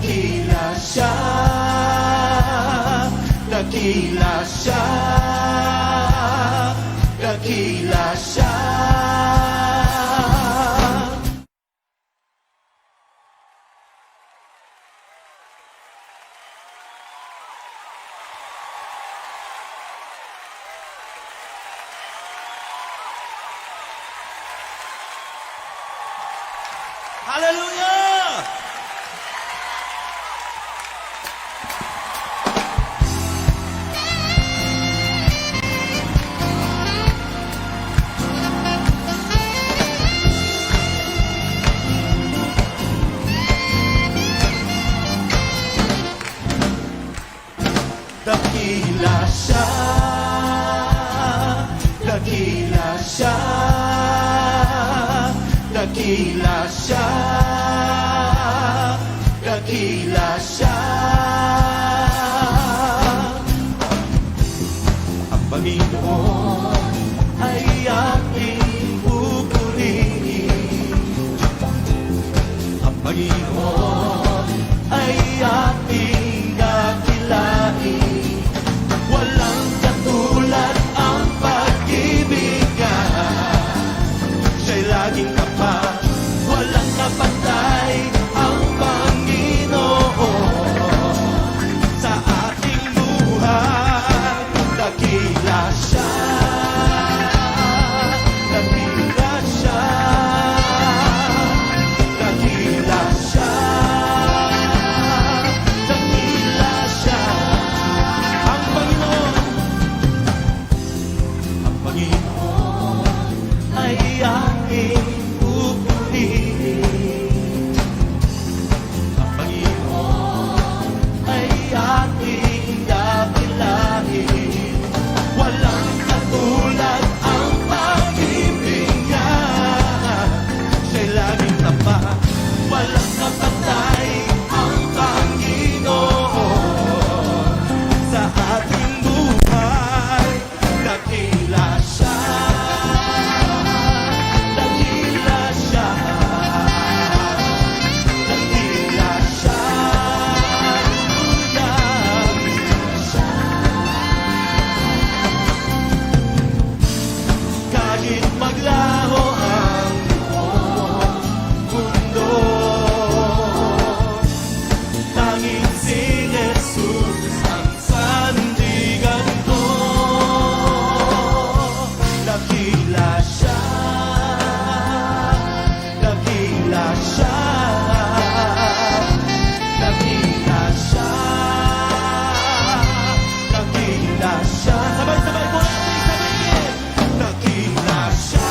dakila siya, dakila siya, dakila siya. Hallelujah! Dakila siya, dakila siya, dakila siya, dakila siya. Ang Panginoon ay aking pupurihin. Ang Panginoon ay aking dakilain. Walang katulad ang pag-ibig niya. Siya'y laging tapat, walang kapantay ang Panginoon sa ating buhay. Dakila siya, dakila siya, dakila siya, dakila siya. Ang Panginoon ay aking pupurihin. Ang Panginoon ay aking dakilain. Walang katulad ang pag-ibig niya. Siya'y laging tapat, walang kapantay ang Panginoon sa ating buhay. Dakila siya, dakila siya, dakila siya, kahit maglaho ang mundo, tanging si Jesus ang sandigan ko. Dakila siya, dakila siya, dakila siya, dakila siya. Sabay-sabay po natin sabihin. Dakila siya,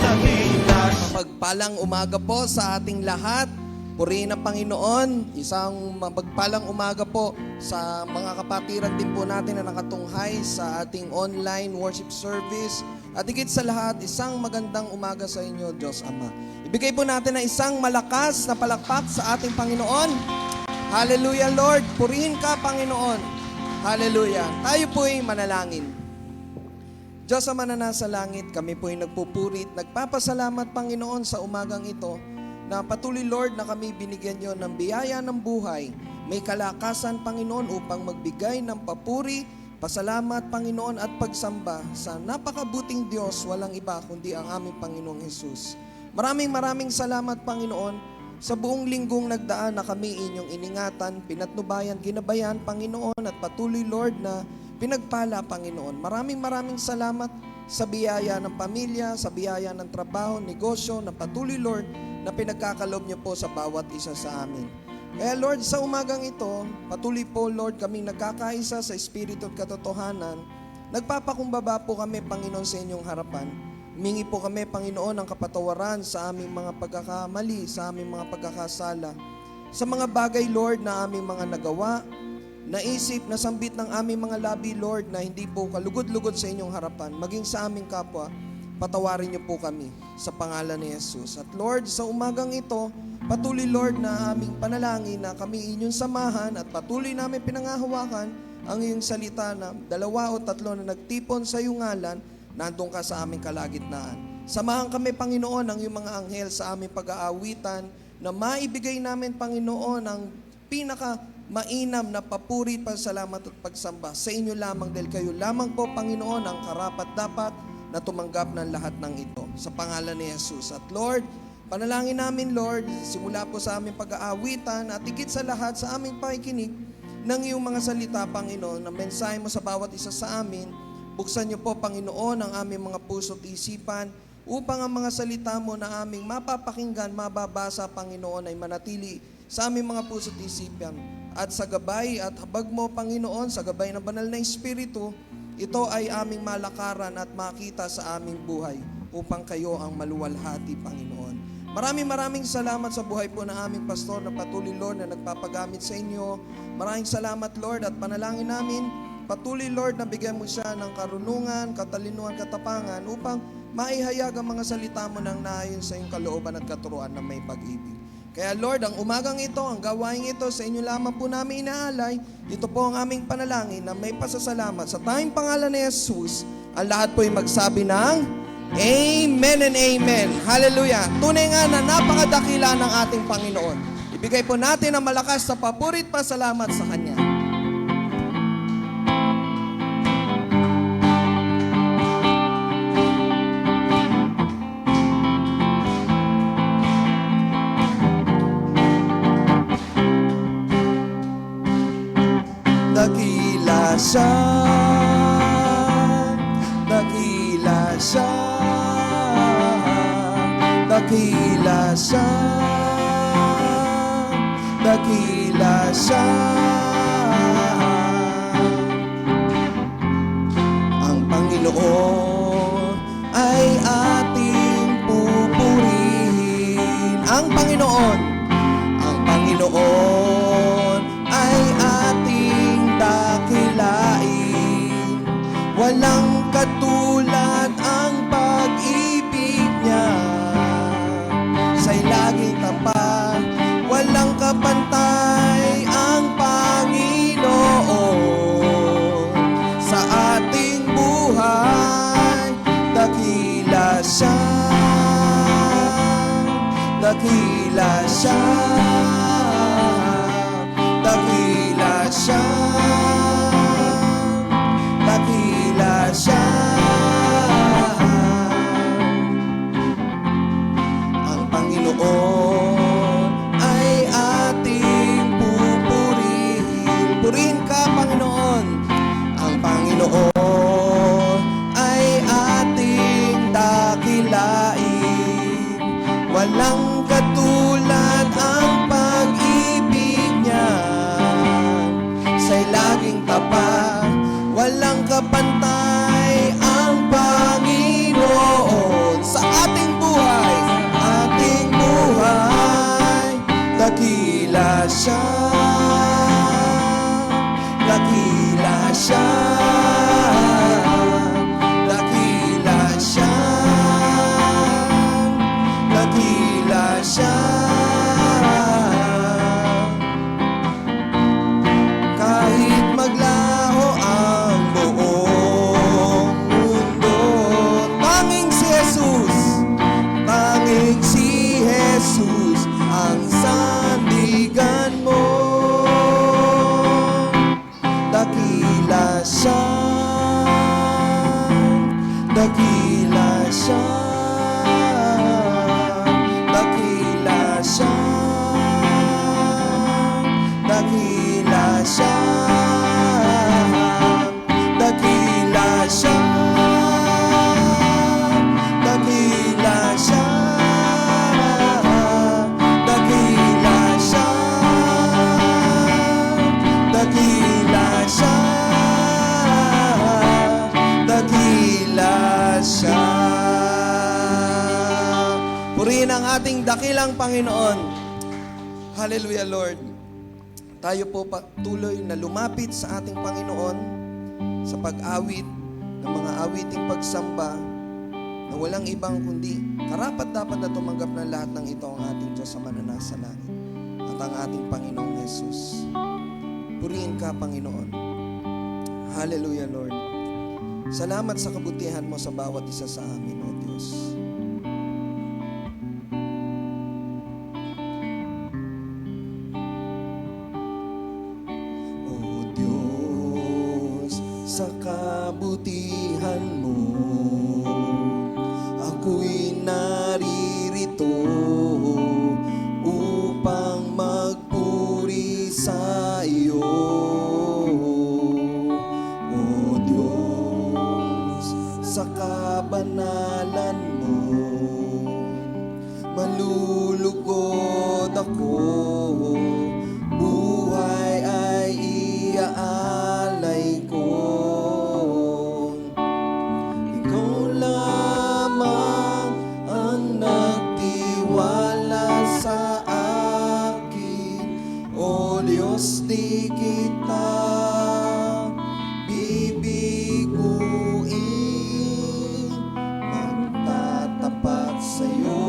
dakila siya. Mapagpalang umaga po sa ating lahat. Purihin ang Panginoon. Isang mapagpalang umaga po sa mga kapatiran din po natin na nakatunghay sa ating online worship service. At higit sa lahat, isang magandang umaga sa inyo, Diyos Ama. Ibigay po natin ang isang malakas na palakpak sa ating Panginoon. Hallelujah, Lord. Purihin ka, Panginoon. Hallelujah. Tayo po'y manalangin. Diyos Ama na nasa langit, kami po'y nagpupuri at nagpapasalamat, Panginoon, sa umagang ito na patuloy, Lord, na kami binigyan nyo ng biyaya ng buhay. May kalakasan, Panginoon, upang magbigay ng papuri, pasalamat, Panginoon, at pagsamba sa napakabuting Diyos, walang iba kundi ang aming Panginoong Jesus. Maraming salamat, Panginoon, sa buong linggong nagdaan na kami inyong iningatan, pinatnubayan, ginabayan, Panginoon, at patuloy, Lord, na pinagpala, Panginoon. Maraming salamat sa biyaya ng pamilya, sa biyaya ng trabaho, negosyo, na patuloy, Lord, na pinagkakalob niyo po sa bawat isa sa amin. Kaya, Lord, sa umagang ito, patuloy po, Lord, kaming nagkakaisa sa Espiritu at katotohanan. Nagpapakumbaba po kami, Panginoon, sa inyong harapan. Humingi po kami, Panginoon, ng kapatawaran sa aming mga pagkakamali, sa aming mga pagkakasala. Sa mga bagay, Lord, na aming mga nagawa, naisip, nasambit ng aming mga labi, Lord, na hindi po kalugod-lugod sa inyong harapan, maging sa aming kapwa, patawarin niyo po kami sa pangalan ni Jesus. At Lord, sa umagang ito, patuloy, Lord, na aming panalangin na kami inyong samahan at patuloy namin pinangahawakan ang iyong salita na 2 o 3 na nagtipon sa iyong ngalan, nandun ka sa aming kalagitnaan. Samahan kami, Panginoon, ng iyong mga anghel sa aming pag-aawitan na maibigay namin, Panginoon, ang pinaka-mainam na papuri, pasalamat at pagsamba sa inyo lamang dahil kayo lamang po, Panginoon, ang karapat-dapat na tumanggap ng lahat ng ito. Sa pangalan ni Jesus. At Lord, panalangin namin, Lord, simula po sa aming pag-aawitan at higit sa lahat sa aming pakikinig ng iyong mga salita, Panginoon, na mensahe mo sa bawat isa sa amin. Buksan niyo po, Panginoon, ang aming mga puso at isipan upang ang mga salita mo na aming mapapakinggan, mababasa, Panginoon, ay manatili sa aming mga puso at isipan. At sa gabay at habag mo, Panginoon, sa gabay ng banal na Espiritu, ito ay aming malakaran at makita sa aming buhay upang kayo ang maluwalhati, Panginoon. Maraming salamat sa buhay po ng aming pastor na patuloy, Lord, na nagpapagamit sa inyo. Maraming salamat, Lord, at panalangin namin, patuloy, Lord, na bigyan mo siya ng karunungan, katalinuhan, katapangan upang maihayag ang mga salita mo ng naayon sa iyong kalooban at katuruan na may pag-ibig. Kaya, Lord, ang umagang ito, ang gawain ito, sa inyo lamang po namin inaalay. Ito po ang aming panalangin na may pasasalamat. Sa tayong pangalan ni Jesus, ang lahat po ay magsabi ng Amen and Amen. Hallelujah. Tunay nga na napakadakila ng ating Panginoon. Ibigay po natin ang malakas na papuri at pasalamat sa Kanya. Dakila siya, dakila siya, dakila siya, dakila siya. Ang Panginoon ay ating pupurihin. Ang Panginoon ay ating dakilain. Walang katulad ang pag-ibig niya. Sa'y laging tapat, walang kapantay ang Panginoon. Sa ating buhay, dakila siya, dakila siya, dakila siya, dakila siya. Ang Panginoon ay ating pupurihin. Purihin ka, Panginoon. Ang Panginoon ay ating dakilain. Walang katulad ang pag-ibig niya. Sa'y laging tapat, walang kapantay ang Panginoon. Sa ating buhay, dakila siya, dakila siya, dakila siya, dakila siya. Kahit maglaho ang buong mundo, tanging si Jesus, tanging si Jesus ang sandigan mo. Dakila siya, dakila siya, dakila siya, dakila siya, dakila siya, dakila siya. Purihin ang ating dakilang Panginoon. Hallelujah, Lord. Tayo po patuloy na lumapit sa ating Panginoon sa pag-awit ng mga awiting pagsamba na walang ibang kundi karapat-dapat na tumanggap ng lahat ng ito ang ating Diyos sa mananasa langit at ang ating Panginoong Jesus. Purihin ka, Panginoon. Hallelujah, Lord. Salamat sa kabutihan mo sa bawat isa sa amin, O Diyos. sa kabutihan mo, ako'y naririto upang magpuri sa iyo. O Diyos, sa kabanalan mo, malulugod ako, buhay ay iaalay ko. Ikaw lamang ang nagtiwala sa akin, O Diyos, di kita bibiguin. Magtatapat sa'yo,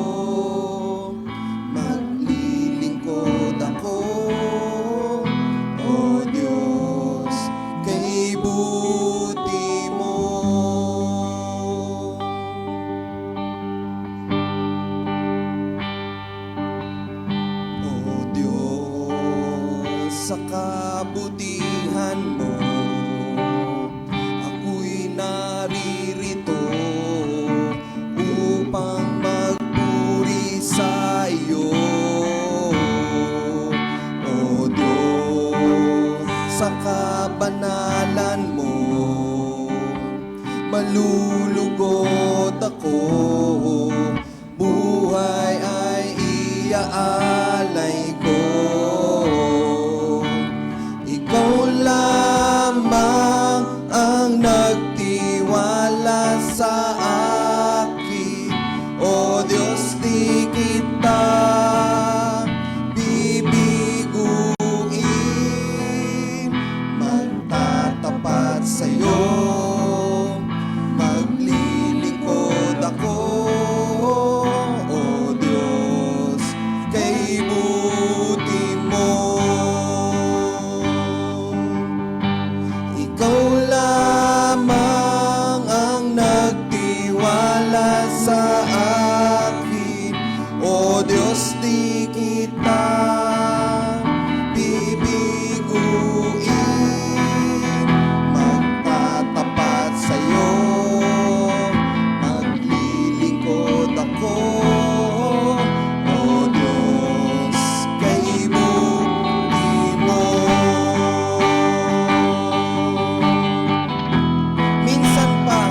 maglilingkod ako, O Diyos, kay buti mo. O Diyos, sa kabutihan mo, ako'y naririto upang magpuri sa iyo. O Diyos, sa kabanalan mo, malulugod ako, buhay ay iaalay ko. Ikaw lamang ang nagtiwala sa akin, O Diyos, di kita bibiguin. Magtatapat sa'yo, maglilingkod ako, O Diyos, kay buti mo. Ikaw lamang ang nagtiwala sa akin, O Diyos, di kita bibiguin. Magtatapat sa'yo, maglilingkod ako, O Diyos, kay buti mo. Minsan pa,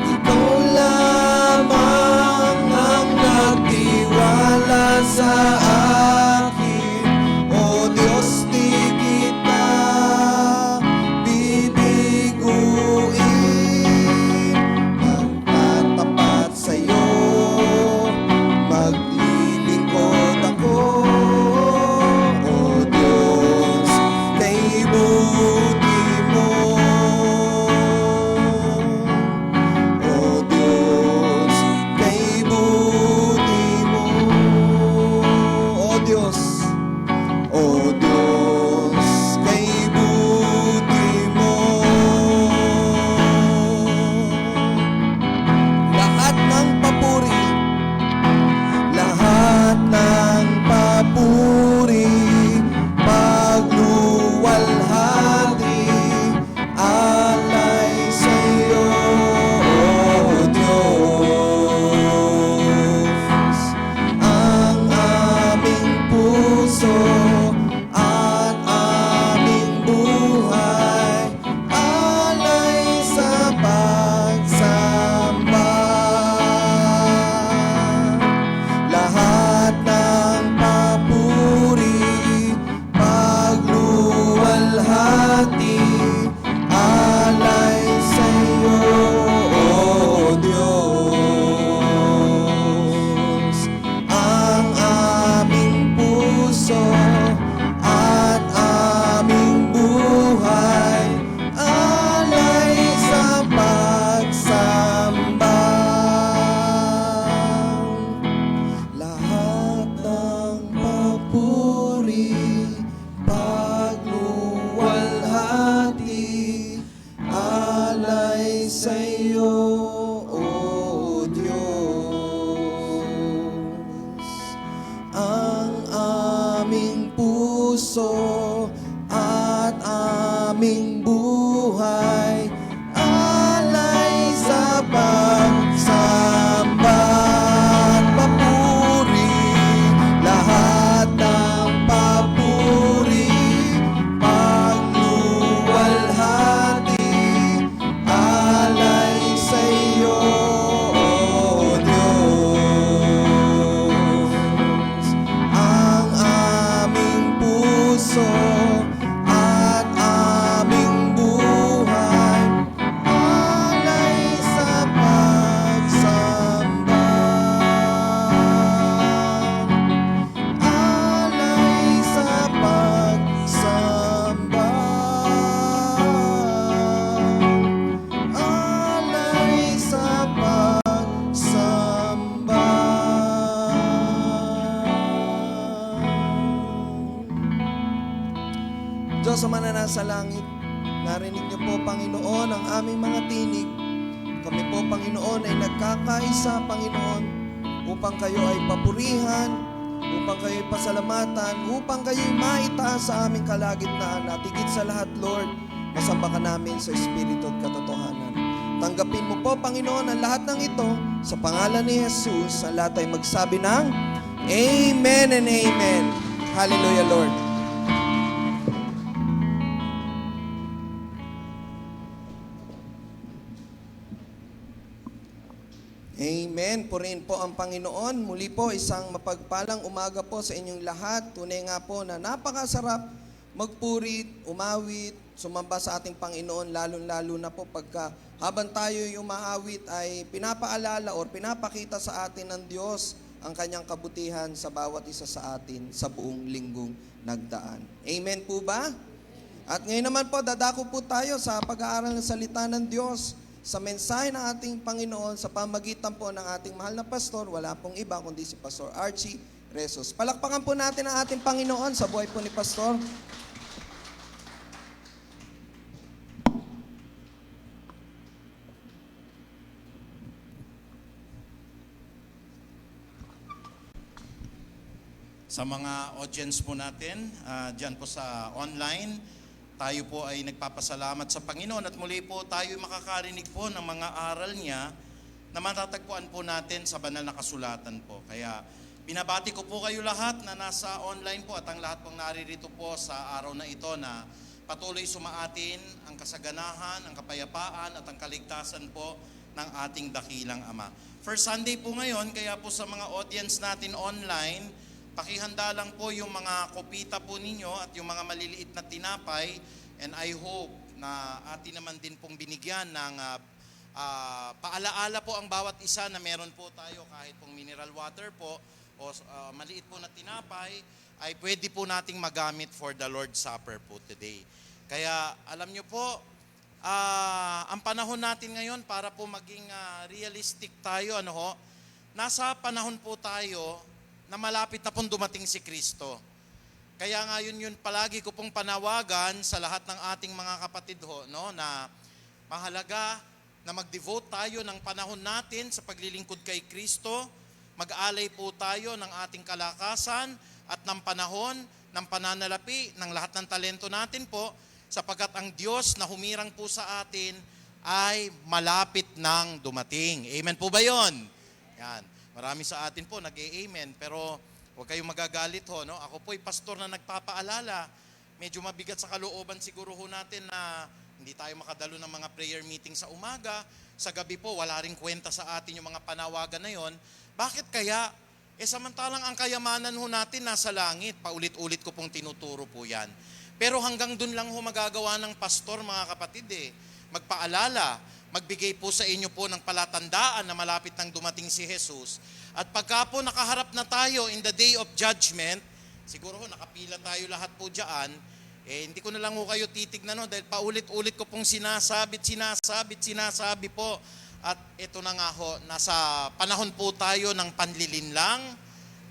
ikaw lamang ang nagtiwala sa akin, O Diyos, di kita bibiguin. Magtatapat sa'yo, maglilingkod ako, O Diyos, kay buti mo. O Diyos, kay buti mo. Diyos sa na nasa langit, narinig niyo po, Panginoon, ang aming mga tinig. Kami po, Panginoon, ay nagkakaisa, Panginoon, upang kayo ay papurihan, upang kayo ay pasalamatan, upang kayo ay maitaas sa aming kalagitnaan. At higit sa lahat, Lord, masamba ka namin sa Espiritu at katotohanan. Tanggapin mo po, Panginoon, ang lahat ng ito sa pangalan ni Jesus. Ang lahat ay magsabi ng Amen and Amen. Hallelujah, Lord. Amen. Purihin po ang Panginoon. Muli po, isang mapagpalang umaga po sa inyong lahat. Tunay nga po na napakasarap magpurit, umawit, sumamba sa ating Panginoon, lalo-lalo na po pagka habang tayo yung maawit ay pinapaalala or pinapakita sa atin ng Diyos ang kanyang kabutihan sa bawat isa sa atin sa buong linggong nagdaan. Amen po ba? At ngayon naman po, dadako po tayo sa pag-aaral ng salita ng Diyos sa mensahe ng ating Panginoon sa pamagitan po ng ating mahal na pastor. Wala pong iba kundi si Pastor Archie Resos. Palakpakan po natin ang ating Panginoon sa buhay po ni Pastor. Sa mga audience po natin, dyan po sa online, tayo po ay nagpapasalamat sa Panginoon at muli po tayo makakarinig po ng mga aral niya na matatagpuan po natin sa banal na kasulatan po. Kaya binabati ko po kayo lahat na nasa online po at ang lahat pong naririto po sa araw na ito na patuloy sumaatin ang kasaganahan, ang kapayapaan at ang kaligtasan po ng ating dakilang Ama. First Sunday po ngayon, kaya po sa mga audience natin online, pakihanda lang po yung mga kopita po ninyo at yung mga maliliit na tinapay, and I hope na atin naman din pong binigyan ng paalaala po ang bawat isa na meron po tayo kahit pong mineral water po o maliit po na tinapay ay pwede po nating magamit for the Lord's Supper po today. Kaya alam nyo po, ang panahon natin ngayon para po maging realistic tayo, nasa panahon po tayo na malapit na pong dumating si Kristo. Kaya nga yun palagi ko pong panawagan sa lahat ng ating mga kapatid na mahalaga na mag-devote tayo ng panahon natin sa paglilingkod kay Kristo, mag-alay po tayo ng ating kalakasan at ng panahon ng pananalapi ng lahat ng talento natin po, sapagkat ang Diyos na humirang po sa atin ay malapit nang dumating. Amen po ba yun? Yan. Marami sa atin po nag-e-amen, pero huwag kayong magagalit Ako po'y pastor na nagpapaalala. Medyo mabigat sa kalooban siguro natin na hindi tayo makadalo ng mga prayer meeting sa umaga. Sa gabi po, wala ring kwenta sa atin yung mga panawagan na yon. Bakit kaya? Samantalang ang kayamanan natin nasa langit. Paulit-ulit ko pong tinuturo po yan. Pero hanggang dun lang magagawa ng pastor, mga kapatid magpaalala, magbigay po sa inyo po ng palatandaan na malapit nang dumating si Jesus. At pagka po nakaharap na tayo in the day of judgment, siguro nakapila tayo lahat po dyan, hindi ko na lang kayo titignan dahil paulit-ulit ko pong sinasabi po. At ito na nga nasa panahon po tayo ng panlilinlang,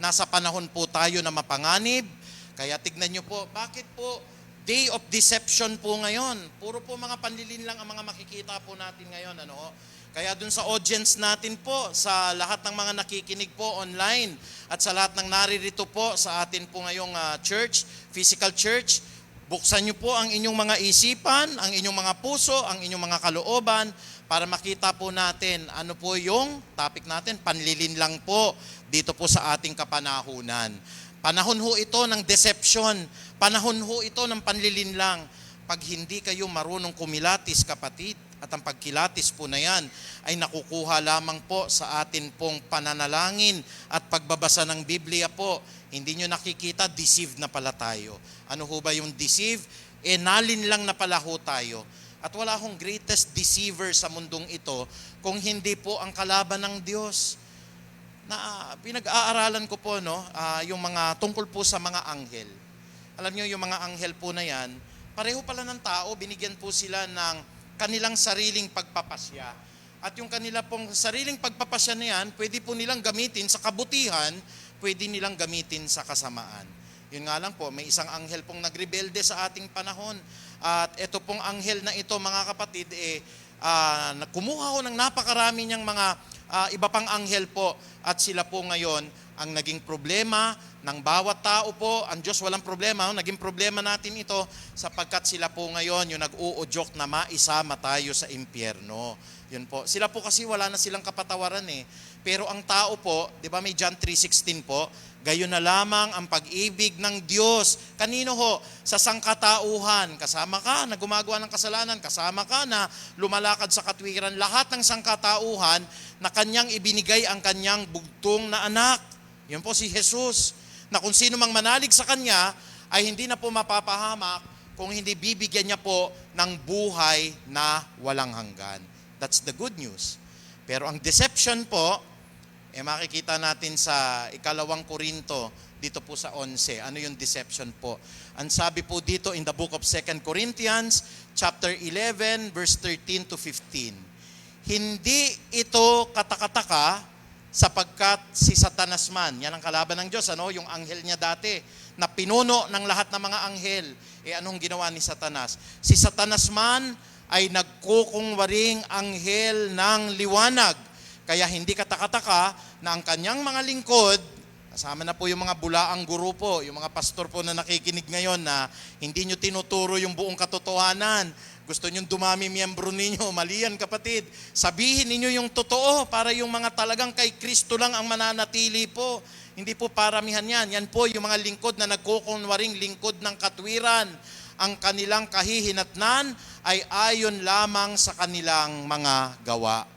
nasa panahon po tayo na mapanganib. Kaya tignan nyo po, bakit po day of deception po ngayon? Puro po mga panlilinlang ang mga makikita po natin ngayon. Kaya dun sa audience natin po, sa lahat ng mga nakikinig po online, at sa lahat ng naririto po sa atin po ngayong church, physical church, buksan nyo po ang inyong mga isipan, ang inyong mga puso, ang inyong mga kalooban, para makita po natin ano po yung topic natin, panlilinlang po dito po sa ating kapanahunan. Panahon ito ng deception, panahon ito ng panlilinlang. Pag hindi kayo marunong kumilatis, kapatid, at ang pagkilatis po na yan ay nakukuha lamang po sa atin pong pananalangin at pagbabasa ng Biblia po. Hindi nyo nakikita, deceived na pala tayo. Ano ba yung deceive? Nalinlang na pala tayo. At wala greatest deceiver sa mundong ito kung hindi po ang kalaban ng Diyos. Na pinag-aaralan ko po yung mga tungkol po sa mga anghel. Alam niyo yung mga anghel po na yan, pareho pala ng tao, binigyan po sila ng kanilang sariling pagpapasya. At yung kanila pong sariling pagpapasya na yan, pwede po nilang gamitin sa kabutihan, pwede nilang gamitin sa kasamaan. Yun nga lang po, may isang anghel pong nagrebelde sa ating panahon. At ito pong anghel na ito, mga kapatid, kumuha ko ng napakarami niyang mga iba pang anghel po. At sila po ngayon ang naging problema ng bawat tao po. Ang Diyos walang problema, naging problema natin ito sapagkat sila po ngayon yung nag-uudyok na maisama tayo sa impyerno. Yun po. Sila po kasi wala na silang kapatawaran eh. Pero ang tao po, di ba may John 3:16 po, gayon na lamang ang pag-ibig ng Diyos. Kanino ho? Sa sangkatauhan. Kasama ka na gumagawa ng kasalanan, kasama ka na lumalakad sa katwiran. Lahat ng sangkatauhan na kanyang ibinigay ang kanyang bugtong na anak. Yun po si Jesus. Na kung sino mang manalig sa kanya ay hindi na po mapapahamak kung hindi bibigyan niya po ng buhay na walang hanggan. That's the good news. Pero ang deception po, makikita natin sa 2 Korinto, dito po sa 11. Ano yung deception po? Ang sabi po dito in the book of 2 Corinthians, chapter 11, verse 13 to 15. Hindi ito katakataka sapagkat si Satanas man, yan ang kalaban ng Diyos, yung anghel niya dati, na pinuno ng lahat ng mga anghel. Anong ginawa ni Satanas? Si Satanas man ay nagkukungwaring anghel ng liwanag. Kaya hindi katakataka na ang kanyang mga lingkod, kasama na po yung mga bulaang guro po, yung mga pastor po na nakikinig ngayon na hindi nyo tinuturo yung buong katotohanan. Gusto nyo dumami miyembro ninyo, mali yan kapatid. Sabihin ninyo yung totoo para yung mga talagang kay Kristo lang ang mananatili po. Hindi po paramihan yan. Yan po yung mga lingkod na nagkukunwaring lingkod ng katwiran. Ang kanilang kahihinatnan ay ayon lamang sa kanilang mga gawa.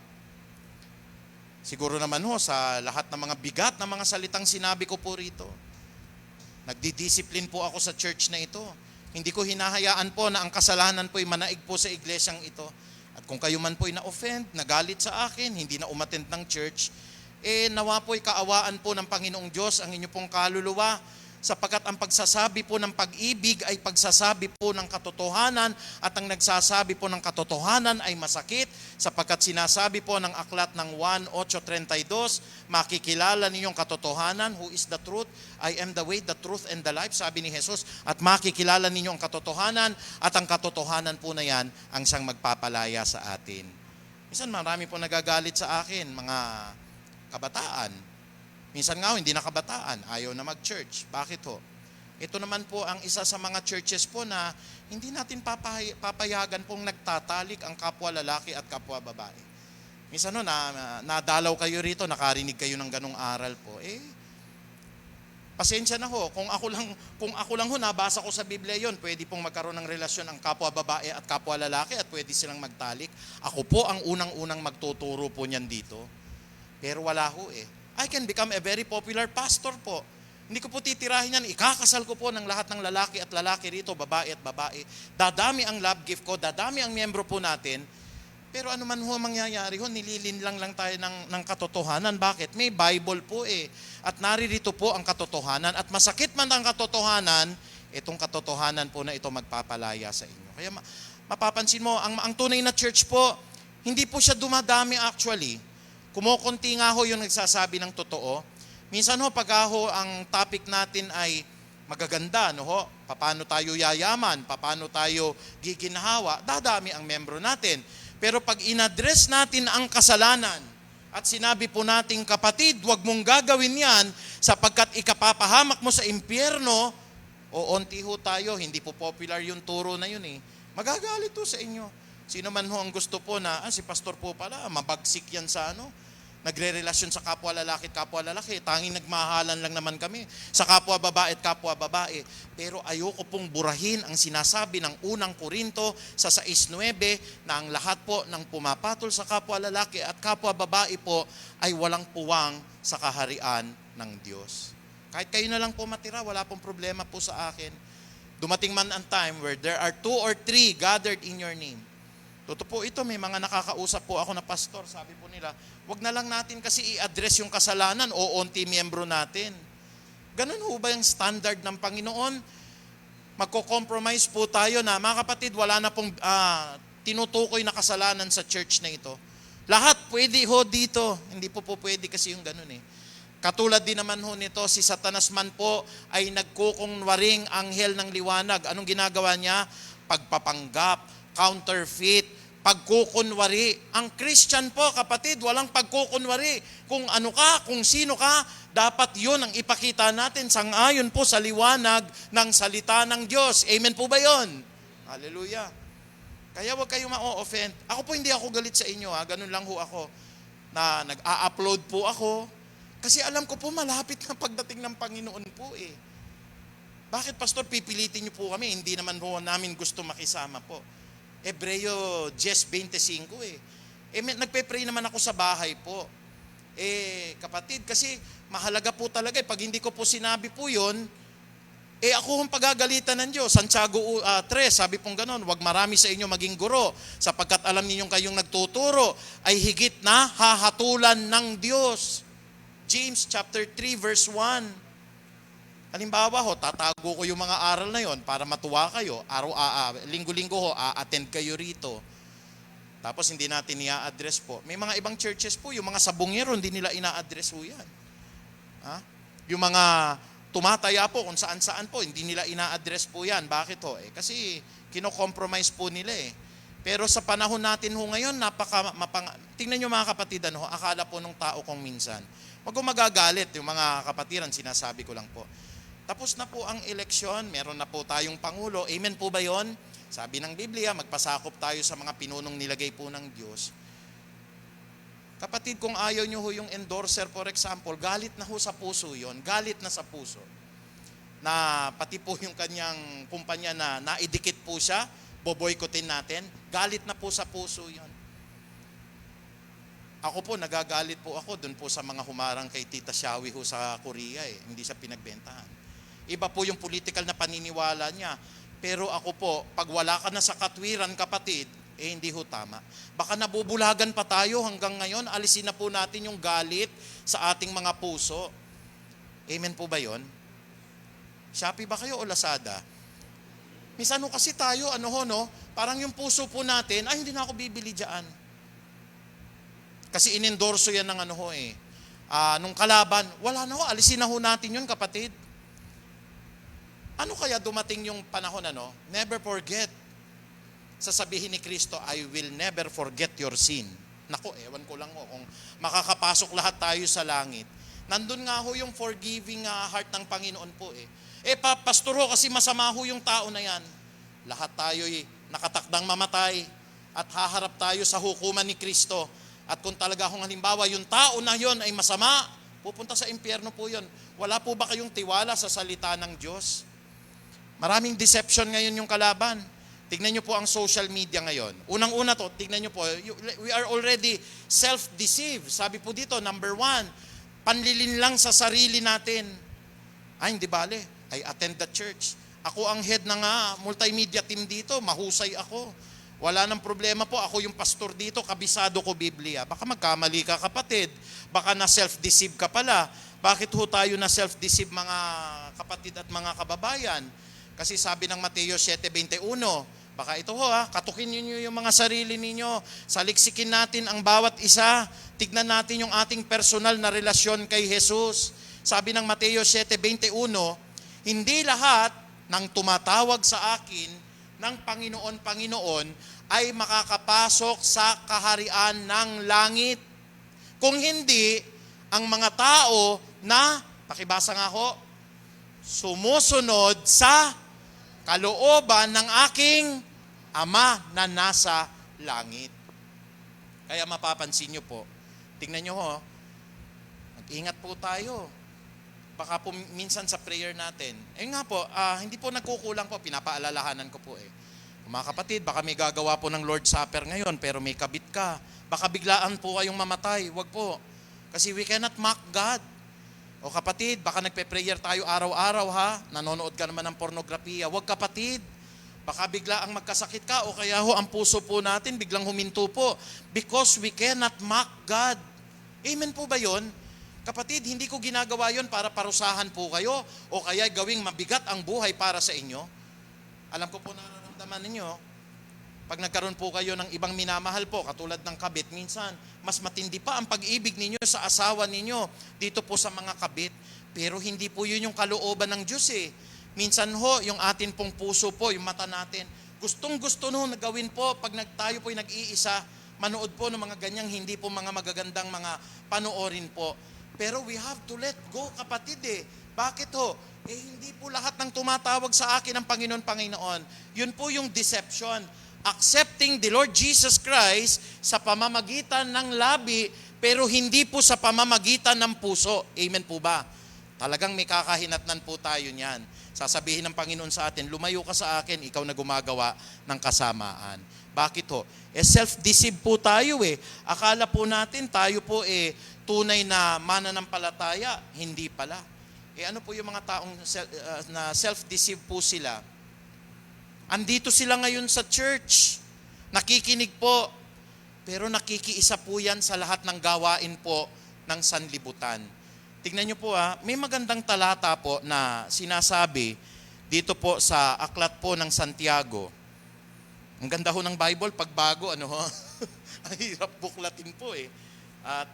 Siguro naman sa lahat ng mga bigat na mga salitang sinabi ko po rito. Nagdidisiplin po ako sa church na ito. Hindi ko hinahayaan po na ang kasalanan po ay manaig po sa iglesyang ito. At kung kayo man po ay na-offend, nagalit sa akin, hindi na umattend ng church, nawa po ay kaawaan po ng Panginoong Diyos ang inyo pong kaluluwa. Sapagkat ang pagsasabi po ng pag-ibig ay pagsasabi po ng katotohanan at ang nagsasabi po ng katotohanan ay masakit sapagkat sinasabi po ng aklat ng 1:8:32, makikilala ninyong katotohanan, who is the truth, I am the way, the truth, and the life, sabi ni Jesus, at makikilala ninyo ang katotohanan at ang katotohanan po na yan ang siyang magpapalaya sa atin. Minsan marami po nagagalit sa akin, mga kabataan. Minsan nga hindi na kabataan, ayaw na mag-church. Bakit ho? Ito naman po ang isa sa mga churches po na hindi natin papayagan pong nagtatalik ang kapwa lalaki at kapwa babae. Minsan nadalaw kayo rito, nakarinig kayo ng ganong aral po. Pasensya na ho, kung ako lang ho, nabasa ko sa Biblia yon, pwede pong magkaroon ng relasyon ang kapwa babae at kapwa lalaki at pwede silang magtalik. Ako po ang unang-unang magtuturo po niyan dito. Pero wala ho I can become a very popular pastor po. Hindi ko po titirahin yan. Ikakasal ko po ng lahat ng lalaki at lalaki rito, babae at babae. Dadami ang love gift ko, dadami ang miyembro po natin. Pero ano man ho mangyayari ho, nililinlang lang tayo ng katotohanan. Bakit? May Bible po At naririto po ang katotohanan. At masakit man ang katotohanan, itong katotohanan po na ito magpapalaya sa inyo. Kaya mapapansin mo, ang tunay na church po, hindi po siya dumadami actually. Kumukunti nga ho yung nagsasabi ng totoo. Minsan ho, pag ang topic natin ay magaganda, paano tayo yayaman, paano tayo giginhawa, dadami ang membro natin. Pero pag inaddress natin ang kasalanan at sinabi po nating kapatid, huwag mong gagawin yan sapagkat ikapapahamak mo sa impyerno, onti ho tayo, hindi po popular yung turo na yun Magagalit ho sa inyo. Sino man ho ang gusto po na, si pastor po pala, mabagsik yan sa nagre-relasyon sa kapwa lalaki at kapwa lalaki. Tanging nagmahalan lang naman kami sa kapwa babae at kapwa babae. Pero ayoko pong burahin ang sinasabi ng unang Korinto sa 6:9 na ang lahat po ng pumapatol sa kapwa lalaki at kapwa babae po ay walang puwang sa kaharian ng Diyos. Kahit kayo na lang po matira, wala pong problema po sa akin. Dumating man ang time where there are 2 or 3 gathered in your name. Totoo po ito, may mga nakakausap po ako na pastor, sabi po nila, wag na lang natin kasi i-address yung kasalanan o onti miyembro natin. Ganun ho ba yung standard ng Panginoon? Magko-compromise po tayo na, mga kapatid, wala na pong tinutukoy na kasalanan sa church na ito. Lahat pwede ho dito. Hindi po pwede kasi yung ganun Katulad din naman ho nito, si Satanas man po ay nagkukunwaring anghel ng liwanag. Anong ginagawa niya? Pagpapanggap, counterfeit, pagkukunwari. Ang Christian po, kapatid, walang pagkukunwari. Kung ano ka, kung sino ka, dapat yun ang ipakita natin sangayon po sa liwanag ng salita ng Diyos. Amen po ba yun? Hallelujah. Kaya huwag kayong ma-offend. Ako po hindi ako galit sa inyo, ganun lang ho ako na nag-a-upload po ako. Kasi alam ko po malapit na pagdating ng Panginoon po eh. Bakit pastor pipilitin niyo po kami? Hindi naman po namin gusto makisama po. Hebreo 10:25 eh. Nagpe-pray naman ako sa bahay po. Kapatid, kasi mahalaga po talaga pag hindi ko po sinabi po yun, ako ang pagagalitan ng Diyos. Santiago 3, sabi pong ganon, huwag marami sa inyo maging guro, sapagkat alam ninyong kayong nagtuturo ay higit na hahatulan ng Diyos. James chapter 3 verse 1. Halimbawa ho, tatago ko yung mga aral na yon para matuwa kayo. Linggo-linggo ho, attend kayo rito. Tapos hindi natin i-address po. May mga ibang churches po, yung mga sabongero, hindi nila ina-address po yan. Yung mga tumataya po kung saan-saan po, hindi nila ina-address po yan. Bakit ho? Kasi kino-compromise po nila eh. Pero sa panahon natin ho ngayon, tingnan nyo mga kapatid, akala po nung tao kong minsan. Huwag kong magagalit, yung mga kapatiran, sinasabi ko lang po. Tapos na po ang eleksyon, meron na po tayong Pangulo. Amen po ba yon? Sabi ng Biblia, magpasakop tayo sa mga pinunong nilagay po ng Diyos. Kapatid, kung ayaw nyo ho yung endorser, for example, galit na ho sa puso yon, galit na sa puso. Na pati po yung kanyang kumpanya na naidikit po siya, boboykotin natin, galit na po sa puso yon. Ako po, nagagalit po ako dun po sa mga humarang kay Tita Xiaowi ho sa Korea hindi siya pinagbentahan. Iba po yung political na paniniwala niya. Pero ako po, pag wala ka na sa katwiran, kapatid, hindi ho tama. Baka nabubulagan pa tayo hanggang ngayon, alisin na po natin yung galit sa ating mga puso. Amen po ba yon? Shopee ba kayo o Lazada? Minsan ho kasi tayo, parang yung puso po natin, hindi na ako bibili dyan. Kasi inendorso yan ng nung kalaban, wala na ho, alisin na ho natin yun, kapatid. Ano kaya dumating yung panahon never forget. Sasabihin ni Kristo, I will never forget your sin. Nako, ewan ko lang kung makakapasok lahat tayo sa langit. Nandun nga ho yung forgiving heart ng Panginoon po pastor ho, kasi masama ho yung tao na yan. Lahat tayo nakatakdang mamatay at haharap tayo sa hukuman ni Kristo. At kung talaga halimbawa yung tao na yon ay masama, pupunta sa impyerno po yon. Wala po ba kayong tiwala sa salita ng Diyos? Maraming deception ngayon yung kalaban. Tignan nyo po ang social media ngayon. Unang-una to, tignan nyo po, we are already self-deceived. Sabi po dito, number 1, panlilin lang sa sarili natin. Hindi bale, I attend the church. Ako ang head ng multimedia team dito, mahusay ako. Wala nang problema po, ako yung pastor dito, kabisado ko Biblia. Baka magkamali ka, kapatid. Baka na self-deceive ka pala. Bakit ho tayo na self-deceive, mga kapatid at mga kababayan? Kasi sabi ng Mateo 7:21, baka ito ho katukin niyo yung mga sarili ninyo. Saliksikin natin ang bawat isa. Tignan natin yung ating personal na relasyon kay Jesus. Sabi ng Mateo 7:21, hindi lahat ng tumatawag sa akin ng Panginoon, Panginoon ay makakapasok sa kaharian ng langit. Kung hindi, ang mga tao na, pakibasa nga ho, sumusunod sa kalooban ng aking Ama na nasa langit. Kaya mapapansin nyo po, tingnan nyo ho, mag-ingat po tayo. Baka po minsan sa prayer natin, nga po, hindi po nagkukulang po, pinapaalalahanan ko po Mga kapatid, baka may gagawa po ng Lord's Supper ngayon, pero may kabit ka. Baka biglaan po kayong mamatay, wag po. Kasi we cannot mock God. O kapatid, baka nagpe-prayer tayo araw-araw nanonood ka naman ng pornografiya. Wag kapatid, baka bigla ang magkasakit ka o kaya ang puso po natin biglang huminto po. Because we cannot mock God. Amen po ba yun? Kapatid, hindi ko ginagawa yon para parusahan po kayo o kaya gawing mabigat ang buhay para sa inyo. Alam ko po nararamdaman ninyo, Pag nagkaroon po kayo ng ibang minamahal po, katulad ng kabit, minsan mas matindi pa ang pag-ibig ninyo sa asawa ninyo dito po sa mga kabit. Pero hindi po yun yung kalooban ng Diyos eh. Minsan ho, yung atin pong puso po, yung mata natin, gustong-gusto no na gawin po pag tayo po nag-iisa, manood po ng mga ganyang hindi po mga magagandang mga panoorin po. Pero we have to let go, kapatid eh. Bakit ho? Hindi po lahat ng tumatawag sa akin ng Panginoon. Yun po yung deception. Accepting the Lord Jesus Christ sa pamamagitan ng labi, pero hindi po sa pamamagitan ng puso. Amen po ba? Talagang may kakahinatnan po tayo niyan. Sasabihin ng Panginoon sa atin, lumayo ka sa akin, ikaw na gumagawa ng kasamaan. Bakit ho? Self-deceive po tayo eh. Akala po natin tayo po tunay na mananampalataya. Hindi pala. Ano po yung mga taong na self-deceive po sila? Andito sila ngayon sa church. Nakikinig po. Pero nakikiisa po yan sa lahat ng gawain po ng sanlibutan. Tignan nyo po may magandang talata po na sinasabi dito po sa aklat po ng Santiago. Ang ganda ho ng Bible, pag bago, ang hirap buklatin po eh. At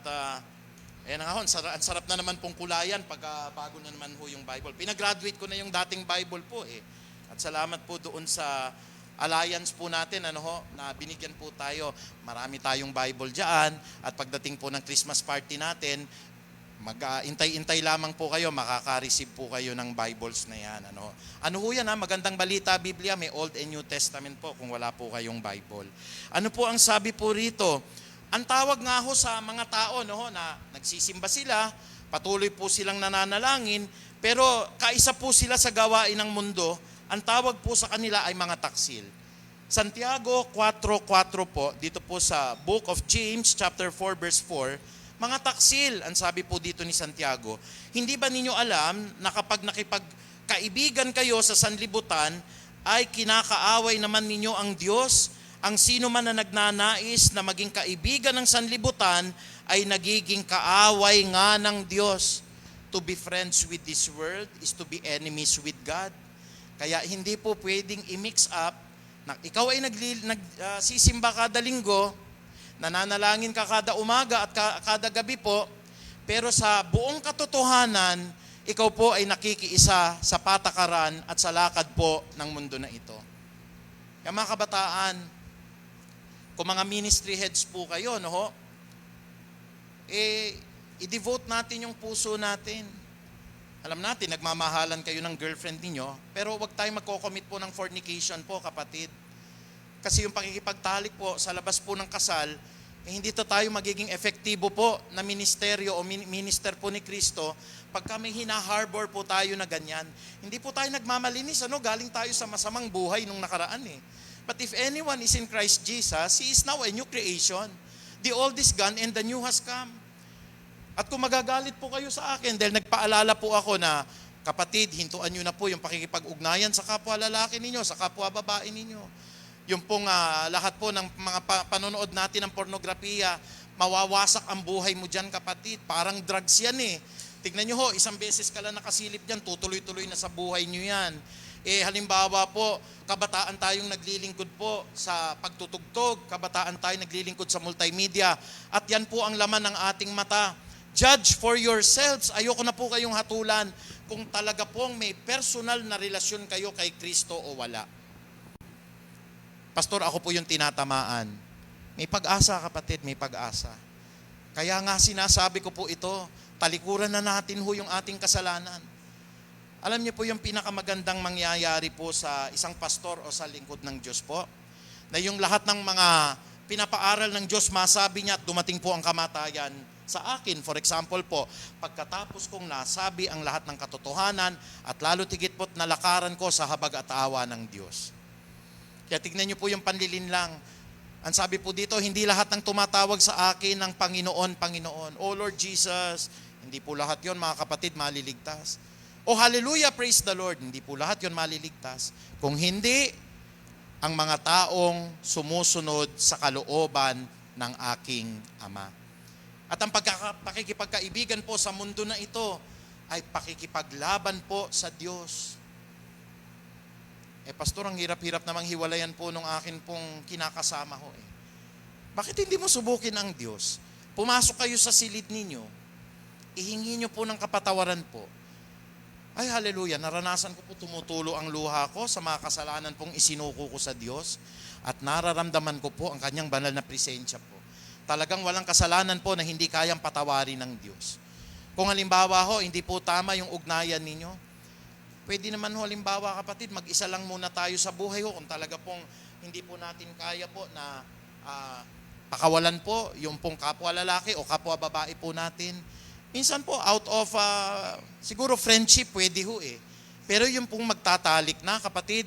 ayan nga ho, ang sarap na naman pong kulayan pag bago na naman ho yung Bible. Pinagraduate ko na yung dating Bible po eh. At salamat po doon sa alliance po natin, na binigyan po tayo. Marami tayong Bible dyan. At pagdating po ng Christmas party natin, mag-intay-intay lamang po kayo, makaka-receive po kayo ng Bibles na yan. Ano ho yan magandang balita, Biblia, may Old and New Testament po kung wala po kayong Bible. Ano po ang sabi po rito? Ang tawag nga ho sa mga tao na nagsisimba sila, patuloy po silang nananalangin, pero kaisa po sila sa gawain ng mundo, ang tawag po sa kanila ay mga taksil. Santiago 4:4 po, dito po sa Book of James, chapter 4, verse 4, mga taksil, ang sabi po dito ni Santiago, hindi ba ninyo alam na kapag nakipagkaibigan kayo sa sanlibutan, ay kinakaaway naman ninyo ang Diyos? Ang sino man na nagnanais na maging kaibigan ng sanlibutan, ay nagiging kaaway nga ng Diyos. To be friends with this world is to be enemies with God. Kaya hindi po pwedeng i-mix up na ikaw ay nagsisimba kada linggo, nananalangin ka kada umaga at kada gabi po, pero sa buong katotohanan, ikaw po ay nakikiisa sa patakaran at sa lakad po ng mundo na ito. Kaya mga kabataan, kung mga ministry heads po kayo, i-devote natin yung puso natin. Alam natin, nagmamahalan kayo ng girlfriend ninyo, pero wag tayong magko-commit po ng fornication po, kapatid. Kasi yung pakikipagtalik po sa labas po ng kasal, hindi tayo magiging efektibo po na ministeryo o minister po ni Kristo pagka may hina-harbor po tayo na ganyan. Hindi po tayo nagmamalinis, galing tayo sa masamang buhay nung nakaraan eh. But if anyone is in Christ Jesus, he is now a new creation. The old is gone and the new has come. At kung magagalit po kayo sa akin dahil nagpaalala po ako na, kapatid, hintuan nyo na po yung pakikipag-ugnayan sa kapwa lalaki ninyo, sa kapwa babae ninyo. Yung pong lahat po ng mga panonood natin ng pornografiya, mawawasak ang buhay mo dyan, kapatid. Parang drugs yan eh. Tignan nyo ho, isang beses ka lang nakasilip dyan, tutuloy-tuloy na sa buhay nyo yan. Halimbawa po, kabataan tayong naglilingkod po sa pagtutugtog, kabataan tayong naglilingkod sa multimedia, at yan po ang laman ng ating mata. Judge for yourselves. Ayoko na po kayong hatulan kung talaga pong may personal na relasyon kayo kay Kristo o wala. Pastor, ako po yung tinatamaan. May pag-asa, kapatid, may pag-asa. Kaya nga sinasabi ko po ito, talikuran na natin ho yung ating kasalanan. Alam niyo po yung pinakamagandang mangyayari po sa isang pastor o sa lingkod ng Diyos po, na yung lahat ng mga pinapaaral ng Diyos, masabi niya at dumating po ang kamatayan sa akin. For example po, pagkatapos kong nasabi ang lahat ng katotohanan at lalo tigit po't nalakaran ko sa habag at awa ng Diyos. Kaya tignan niyo po yung panlilinlang. Ang sabi po dito, hindi lahat ng tumatawag sa akin ng Panginoon, Panginoon. Oh Lord Jesus, hindi po lahat yon mga kapatid maliligtas. Oh hallelujah, praise the Lord, hindi po lahat yon maliligtas. Kung hindi, ang mga taong sumusunod sa kalooban ng aking Ama. At ang pakikipagkaibigan po sa mundo na ito, ay pakikipaglaban po sa Diyos. Pastor, ang hirap-hirap namang hiwalayan po nung akin pong kinakasama ho eh. Bakit hindi mo subukin ang Diyos? Pumasok kayo sa silid ninyo, ihingi nyo po ng kapatawaran po. Ay, hallelujah, naranasan ko po tumutulo ang luha ko sa mga kasalanan pong isinuko ko sa Diyos at nararamdaman ko po ang kanyang banal na presensya po. Talagang walang kasalanan po na hindi kayang patawarin ng Diyos. Kung halimbawa ho, hindi po tama yung ugnayan ninyo, pwede naman ho halimbawa kapatid, mag-isa lang muna tayo sa buhay ho kung talaga pong hindi po natin kaya po na pakawalan po yung pong kapwa lalaki o kapwa babae po natin. Minsan po out of siguro friendship pwede ho eh. Pero yung pong magtatalik na kapatid,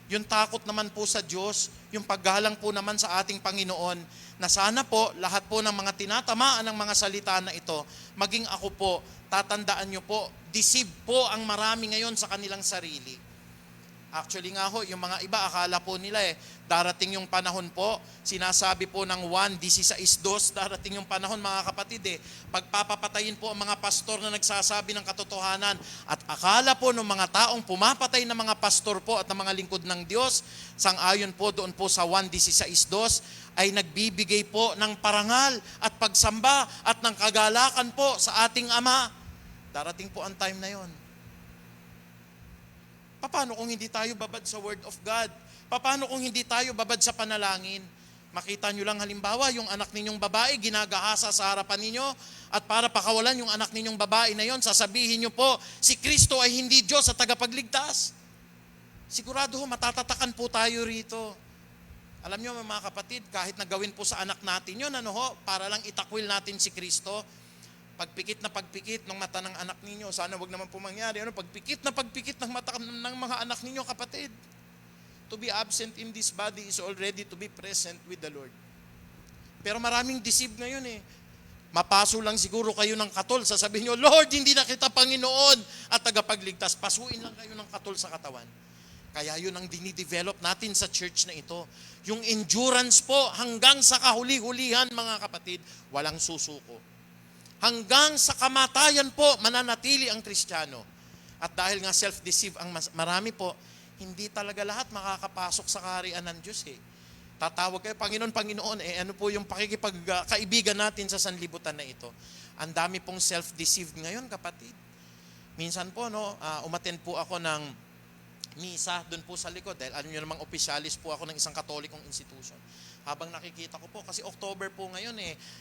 yung takot naman po sa Diyos, yung paggalang po naman sa ating Panginoon, na sana po lahat po ng mga tinatamaan ng mga salita na ito, maging ako po, tatandaan nyo po, deceive po ang marami ngayon sa kanilang sarili. Actually nga ho, yung mga iba akala po nila darating yung panahon po, sinasabi po ng 1:16-2, darating yung panahon mga kapatid pagpapapatayin po ang mga pastor na nagsasabi ng katotohanan at akala po ng mga taong pumapatay ng mga pastor po at ng mga lingkod ng Diyos, sang-ayon po doon po sa 1:16-2, ay nagbibigay po ng parangal at pagsamba at ng kagalakan po sa ating Ama. Darating po ang time na yon. Paano kung hindi tayo babad sa Word of God? Paano kung hindi tayo babad sa panalangin? Makita nyo lang halimbawa, yung anak ninyong babae, ginagahasa sa harapan ninyo, at para pakawalan yung anak ninyong babae na yon, sasabihin nyo po, si Kristo ay hindi Diyos at tagapagligtas. Sigurado ho, matatatakan po tayo rito. Alam nyo mga kapatid, kahit nagawin po sa anak natin yun, para lang itakwil natin si Kristo, pagpikit na pagpikit ng mata ng anak ninyo, sana wag naman po mangyari. Pagpikit na pagpikit ng mata ng mga anak ninyo, kapatid. To be absent in this body is already to be present with the Lord. Pero maraming deceive ngayon Mapaso lang siguro kayo ng katol, sasabihin nyo, Lord, hindi na kita Panginoon at tagapagligtas. Pasuin lang kayo ng katol sa katawan. Kaya yun ang dinidevelop natin sa church na ito. Yung endurance po hanggang sa kahuli-hulihan, mga kapatid, walang susuko. Hanggang sa kamatayan po, mananatili ang Kristiyano. At dahil nga self-deceive ang marami po, hindi talaga lahat makakapasok sa kaharian ng Diyos Tatawag kayo, Panginoon, Panginoon, ano po yung pakikipagkaibigan natin sa sanlibutan na ito? Ang dami pong self-deceived ngayon, kapatid. Minsan po, umattend po ako ng misa doon po sa likod. Dahil alam nyo namang opisyalis po ako ng isang katolikong institution. Habang nakikita ko po, kasi October po ngayon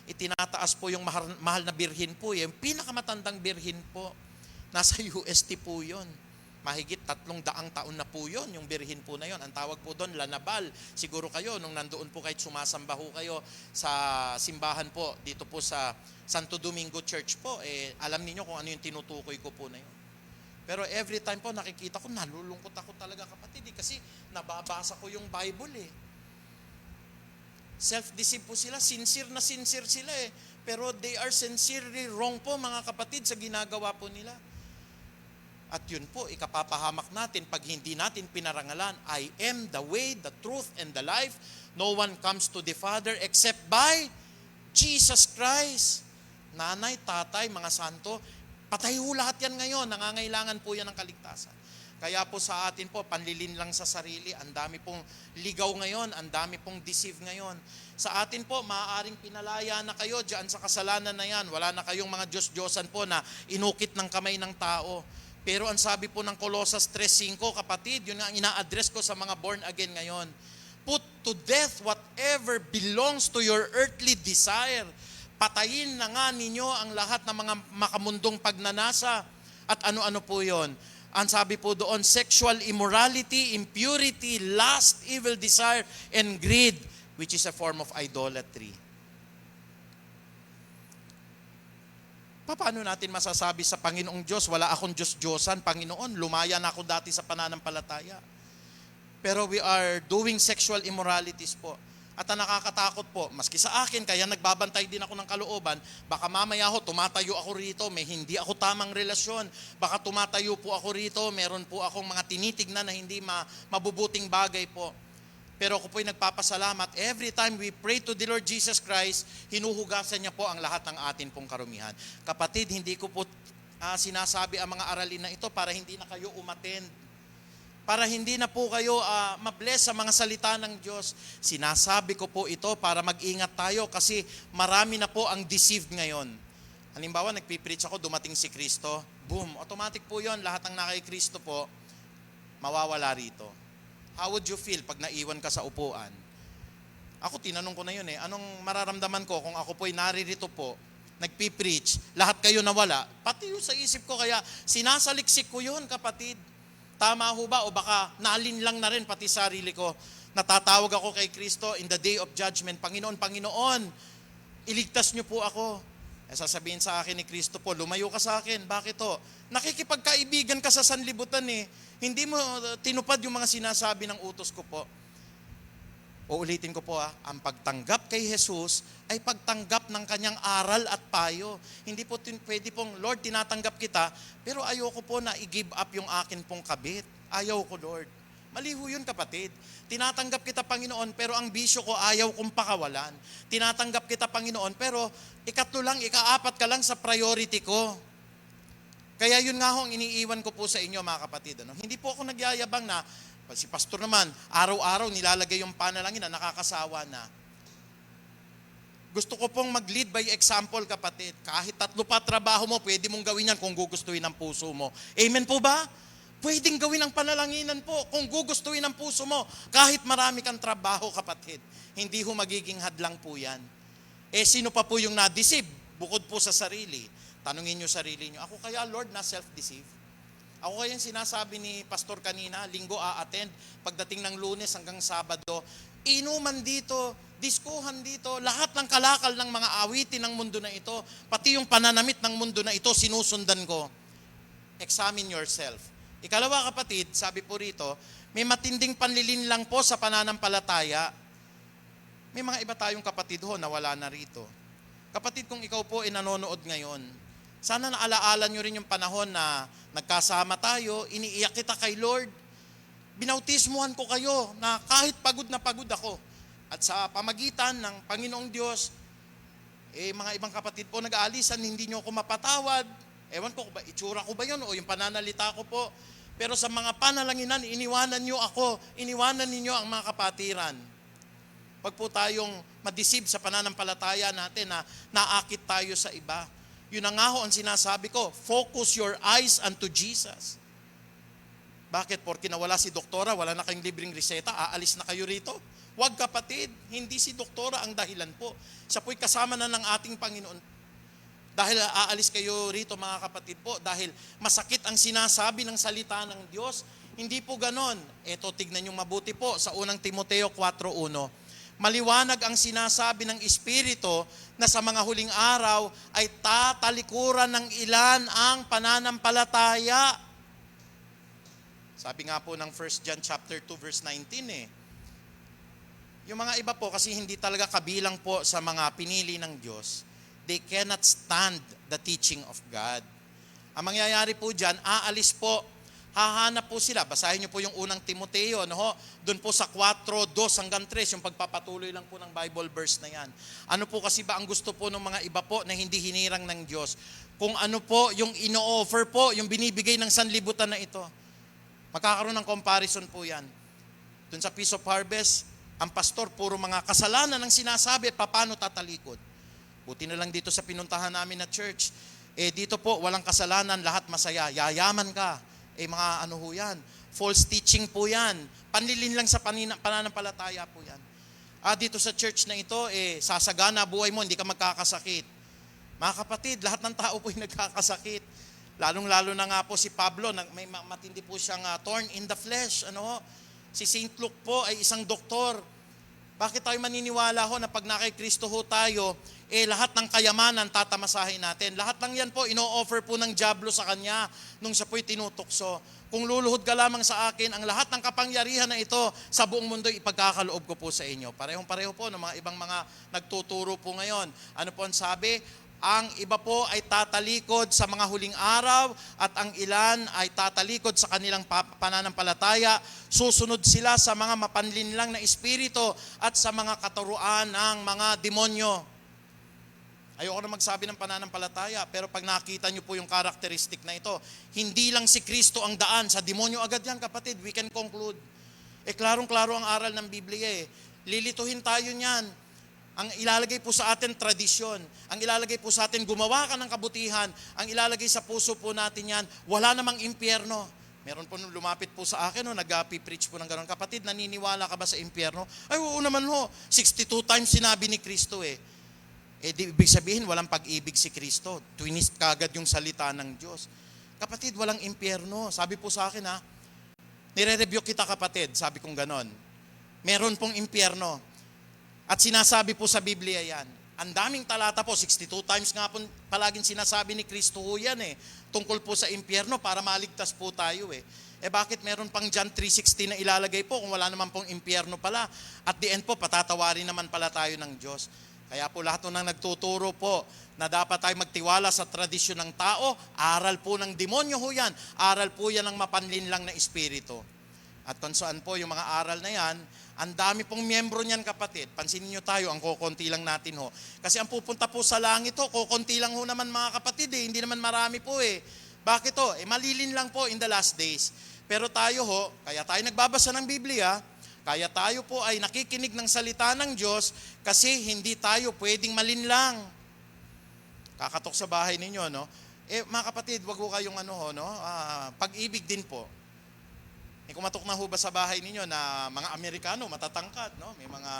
itinataas po yung mahal na birhin po yung pinakamatandang birhin po. Nasa UST po yun. Mahigit 300 taon na po yun, yung birhin po na yun. Ang tawag po doon, Lanabal. Siguro kayo, nung nandoon po kahit sumasamba ho kayo sa simbahan po, dito po sa Santo Domingo Church po, alam niyo kung ano yung tinutukoy ko po na yun. Pero every time po nakikita ko, nalulungkot ako talaga kapatid kasi nababasa ko yung Bible Self-deceive po sila, sincere na sincere sila pero they are sincerely wrong po mga kapatid sa ginagawa po nila. At yun po, ikapapahamak natin pag hindi natin pinarangalan, I am the way, the truth, and the life. No one comes to the Father except by Jesus Christ. Nanay, tatay, mga santo, patay ho lahat yan ngayon, nangangailangan po yan ng kaligtasan. Kaya po sa atin po, panlilin lang sa sarili, ang dami pong ligaw ngayon, ang dami pong deceive ngayon. Sa atin po, maaaring pinalaya na kayo dyan sa kasalanan na yan. Wala na kayong mga Diyos-Diyosan po na inukit ng kamay ng tao. Pero ang sabi po ng Colossus 3:5, kapatid, yun ang ina-address ko sa mga born again ngayon. Put to death whatever belongs to your earthly desire. Patayin na nga ninyo ang lahat ng mga makamundong pagnanasa. At ano-ano po yon? Ang sabi po doon, sexual immorality, impurity, lust, evil desire, and greed, which is a form of idolatry. Paano natin masasabi sa Panginoong Diyos, wala akong Diyos-Diyosan, Panginoon, lumaya na ako dati sa pananampalataya. Pero we are doing sexual immoralities po. At ang nakakatakot po, maski sa akin, kaya nagbabantay din ako ng kalooban, baka mamaya ho, tumatayo ako rito, may hindi ako tamang relasyon, baka tumatayo po ako rito, meron po akong mga tinitignan na hindi mabubuting bagay po. Pero ako po'y nagpapasalamat, every time we pray to the Lord Jesus Christ, hinuhugasan niya po ang lahat ng atin pong karumihan. Kapatid, hindi ko po sinasabi ang mga aralin na ito para hindi na kayo umattend. para hindi na po kayo mabless sa mga salita ng Diyos. Sinasabi ko po ito para mag-ingat tayo kasi marami na po ang deceived ngayon. Halimbawa, nagpipreach ako, dumating si Kristo, boom, automatic po yon, lahat ng nakay Kristo po, mawawala rito. How would you feel pag naiwan ka sa upuan? Ako, tinanong ko na yun anong mararamdaman ko kung ako po'y naririto po, nagpipreach, lahat kayo nawala, pati yung sa isip ko, kaya sinasaliksik ko yun, kapatid. Tama ho ba? O baka nalinlang na rin pati sarili ko. Natatawag ako kay Kristo in the day of judgment. Panginoon, Panginoon, iligtas niyo po ako. Sasabihin sa akin ni Kristo po, lumayo ka sa akin. Bakit to? Nakikipagkaibigan ka sa sanlibutan Hindi mo tinupad yung mga sinasabi ng utos ko po. Uulitin ko po ang pagtanggap kay Jesus ay pagtanggap ng kanyang aral at payo. Hindi po pwede pong, Lord, tinatanggap kita, pero ayoko po na i-give up yung akin pong kabit. Ayaw ko, Lord. Mali ho yun, kapatid. Tinatanggap kita, Panginoon, pero ang bisyo ko ayaw kong pakawalan. Tinatanggap kita, Panginoon, pero ikatlo lang, ikaapat ka lang sa priority ko. Kaya yun nga ho ang iniiwan ko po sa inyo, mga kapatid. Hindi po ako nagyayabang na, si pastor naman, araw-araw nilalagay yung panalangin na nakakasawa na. Gusto ko pong mag-lead by example, kapatid. Kahit 3 pa trabaho mo, pwede mong gawin yan kung gugustuhin ng puso mo. Amen po ba? Pwedeng gawin ang panalanginan po kung gugustuhin ng puso mo. Kahit marami kang trabaho, kapatid. Hindi ho magiging hadlang po yan. Sino pa po yung na-deceive? Bukod po sa sarili. Tanungin nyo sarili nyo, ako kaya, Lord, na self-deceive? Ako kaya yung sinasabi ni Pastor kanina, linggo a-attend, pagdating ng Lunes hanggang Sabado, inuman dito, diskuhan dito, lahat ng kalakal ng mga awitin ng mundo na ito, pati yung pananamit ng mundo na ito, sinusundan ko. Examine yourself. Ikalawa, kapatid, sabi po rito, may matinding panlilinlang po sa pananampalataya. May mga iba tayong kapatid ho na wala na rito. Kapatid, kung ikaw po ay nanonood ngayon, sana naalaala nyo rin yung panahon na nagkasama tayo, iniiyak kita kay Lord. Binautismuhan ko kayo na kahit pagod na pagod ako. At sa pamagitan ng Panginoong Diyos, mga ibang kapatid po nag-aalisan, hindi nyo ako mapatawad. Ewan ko, itsura ko ba yun o yung pananalita ko po. Pero sa mga panalanginan, iniwanan nyo ako, iniwanan ninyo ang mga kapatiran. Pag po tayong madeceive sa pananampalataya natin na naakit tayo sa iba, yun na nga ho ang sinasabi ko, focus your eyes unto Jesus. Bakit? Porque nawala si doktora, wala na kayong libreng reseta, aalis na kayo rito? Huwag, kapatid, hindi si doktora ang dahilan po. Siya po'y kasama na ng ating Panginoon. Dahil aalis kayo rito, mga kapatid po, dahil masakit ang sinasabi ng salita ng Diyos. Hindi po ganon. Eto, tignan nyo mabuti po sa unang Timoteo 4:1. Maliwanag ang sinasabi ng Espiritu na sa mga huling araw ay tatalikuran ng ilan ang pananampalataya. Sabi nga po ng 1 John chapter 2 verse 19 Yung mga iba po kasi hindi talaga kabilang po sa mga pinili ng Diyos. They cannot stand the teaching of God. Ang mangyayari po dyan, aalis po, hahanap po sila. Basahin niyo po yung unang Timoteo, doon po sa 4:2 hanggang 3, yung pagpapatuloy lang po ng Bible verse na yan. Ano po kasi ba ang gusto po ng mga iba po na hindi hinirang ng Diyos? Kung ano po yung ino-offer po, yung binibigay ng sanlibutan na ito. Magkakaroon ng comparison po yan. Doon sa Peace of Harvest, ang pastor, puro mga kasalanan ang sinasabi, paano tatalikod? Buti na lang dito sa pinuntahan namin na church. Dito po, walang kasalanan, lahat masaya. Yayaman ka. Mga ano ho yan, false teaching po yan, panlilin lang sa pananampalataya po yan. Dito sa church na ito, sasagana buhay mo, hindi ka magkakasakit. Mga kapatid, lahat ng tao po ay nagkakasakit. Lalong-lalo na nga po si Pablo, may matindi po siyang thorn in the flesh. Si Saint Luke po ay isang doktor. Bakit tayo maniniwala ho na pag nakay Kristo ho tayo, lahat ng kayamanan tatamasahin natin. Lahat ng yan po, ino-offer po ng dyablo sa kanya nung siya po'y tinutukso. Kung luluhod ka lamang sa akin, ang lahat ng kapangyarihan na ito sa buong mundo ipagkakaloob ko po sa inyo. Parehong-pareho po ng mga ibang mga nagtuturo po ngayon. Ano po ang sabi? Ang iba po ay tatalikod sa mga huling araw at ang ilan ay tatalikod sa kanilang pananampalataya. Susunod sila sa mga mapanlinlang na espiritu at sa mga katuruan ng mga demonyo. Ayoko na magsabi ng pananampalataya, pero pag nakita nyo po yung karakteristik na ito, hindi lang si Kristo ang daan, sa demonyo agad yan kapatid, we can conclude. Klarong-klaro ang aral ng Biblia Lilituhin tayo niyan. Ang ilalagay po sa atin tradisyon, ang ilalagay po sa atin gumawa ka ng kabutihan, ang ilalagay sa puso po natin yan, wala namang impyerno. Meron po nung lumapit po sa akin, nag-preach po ng gano'n, kapatid, naniniwala ka ba sa impyerno? Ay, oo naman 62 times sinabi ni Kristo di ibig sabihin, walang pag-ibig si Kristo. Twinist kagad yung salita ng Diyos. Kapatid, walang impyerno. Sabi po sa akin nire-review kita kapatid, sabi kong ganon. Meron pong impyerno. At sinasabi po sa Biblia yan. Ang daming talata po, 62 times nga po palaging sinasabi ni Kristo yan tungkol po sa impyerno para maligtas po tayo bakit meron pang John 3:16 na ilalagay po kung wala naman pong impyerno pala? At the end po, patatawarin naman pala tayo ng Diyos. Kaya po lahat ng nagtuturo po na dapat tayo magtiwala sa tradisyon ng tao, aral po ng demonyo yan. Aral po yan ng mapanlinlang na espiritu. At kung saan po yung mga aral na yan, ang dami pong miyembro niyan kapatid. Pansinin nyo tayo, ang kukunti lang natin Kasi ang pupunta po sa langit kukunti lang naman mga kapatid hindi naman marami po Bakit malilin lang po in the last days. Pero tayo kaya tayo nagbabasa ng Biblia, kaya tayo po ay nakikinig ng salita ng Diyos kasi hindi tayo pwedeng malinlang. Kakatok sa bahay ninyo, mga kapatid, wag ko kayong pag-ibig din po. Kumatok na ho ba sa bahay ninyo na mga Amerikano, matatangkad, May mga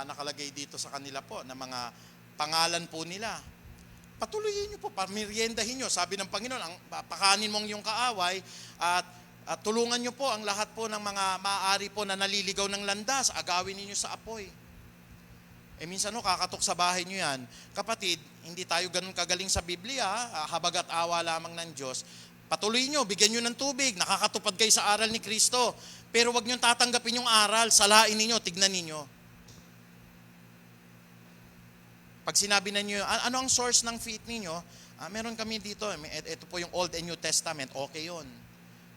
nakalagay dito sa kanila po na mga pangalan po nila. Patuloyin nyo po, pameriendahin nyo. Sabi ng Panginoon, pakanin mong yung kaaway at tulungan nyo po ang lahat po ng mga maaari po na naliligaw ng landas. Agawin ninyo sa apoy. Minsan kakatok sa bahay nyo yan. Kapatid, hindi tayo ganun kagaling sa Biblia, habag at awa lamang ng Diyos. Patuloy nyo, bigyan nyo ng tubig, nakakatupad kayo sa aral ni Kristo. Pero wag nyo tatanggapin yung aral, salain ninyo, tignan ninyo. Pag sinabi na nyo, ano ang source ng faith ninyo? Meron kami dito, ito po yung Old and New Testament, okay yun.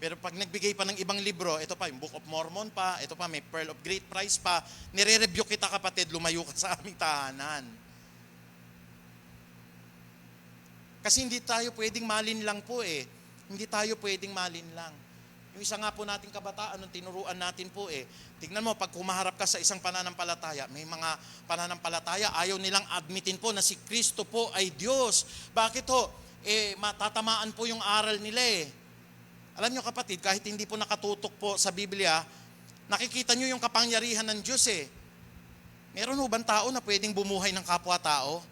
Pero pag nagbigay pa ng ibang libro, ito pa, yung Book of Mormon pa, ito pa, may Pearl of Great Price pa, nire-review kita kapatid, lumayo ka sa aming tahanan. Kasi hindi tayo pwedeng malinlang po Hindi tayo pwedeng malinlang. Yung isa nga po nating kabataan, nung tinuruan natin po tignan mo, pag humaharap ka sa isang pananampalataya, may mga pananampalataya, ayaw nilang admitin po na si Kristo po ay Diyos. Bakit matatamaan po yung aral nila Alam nyo kapatid, kahit hindi po nakatutok po sa Biblia, nakikita nyo yung kapangyarihan ng Diyos Meron bang tao na pwedeng bumuhay ng kapwa-tao?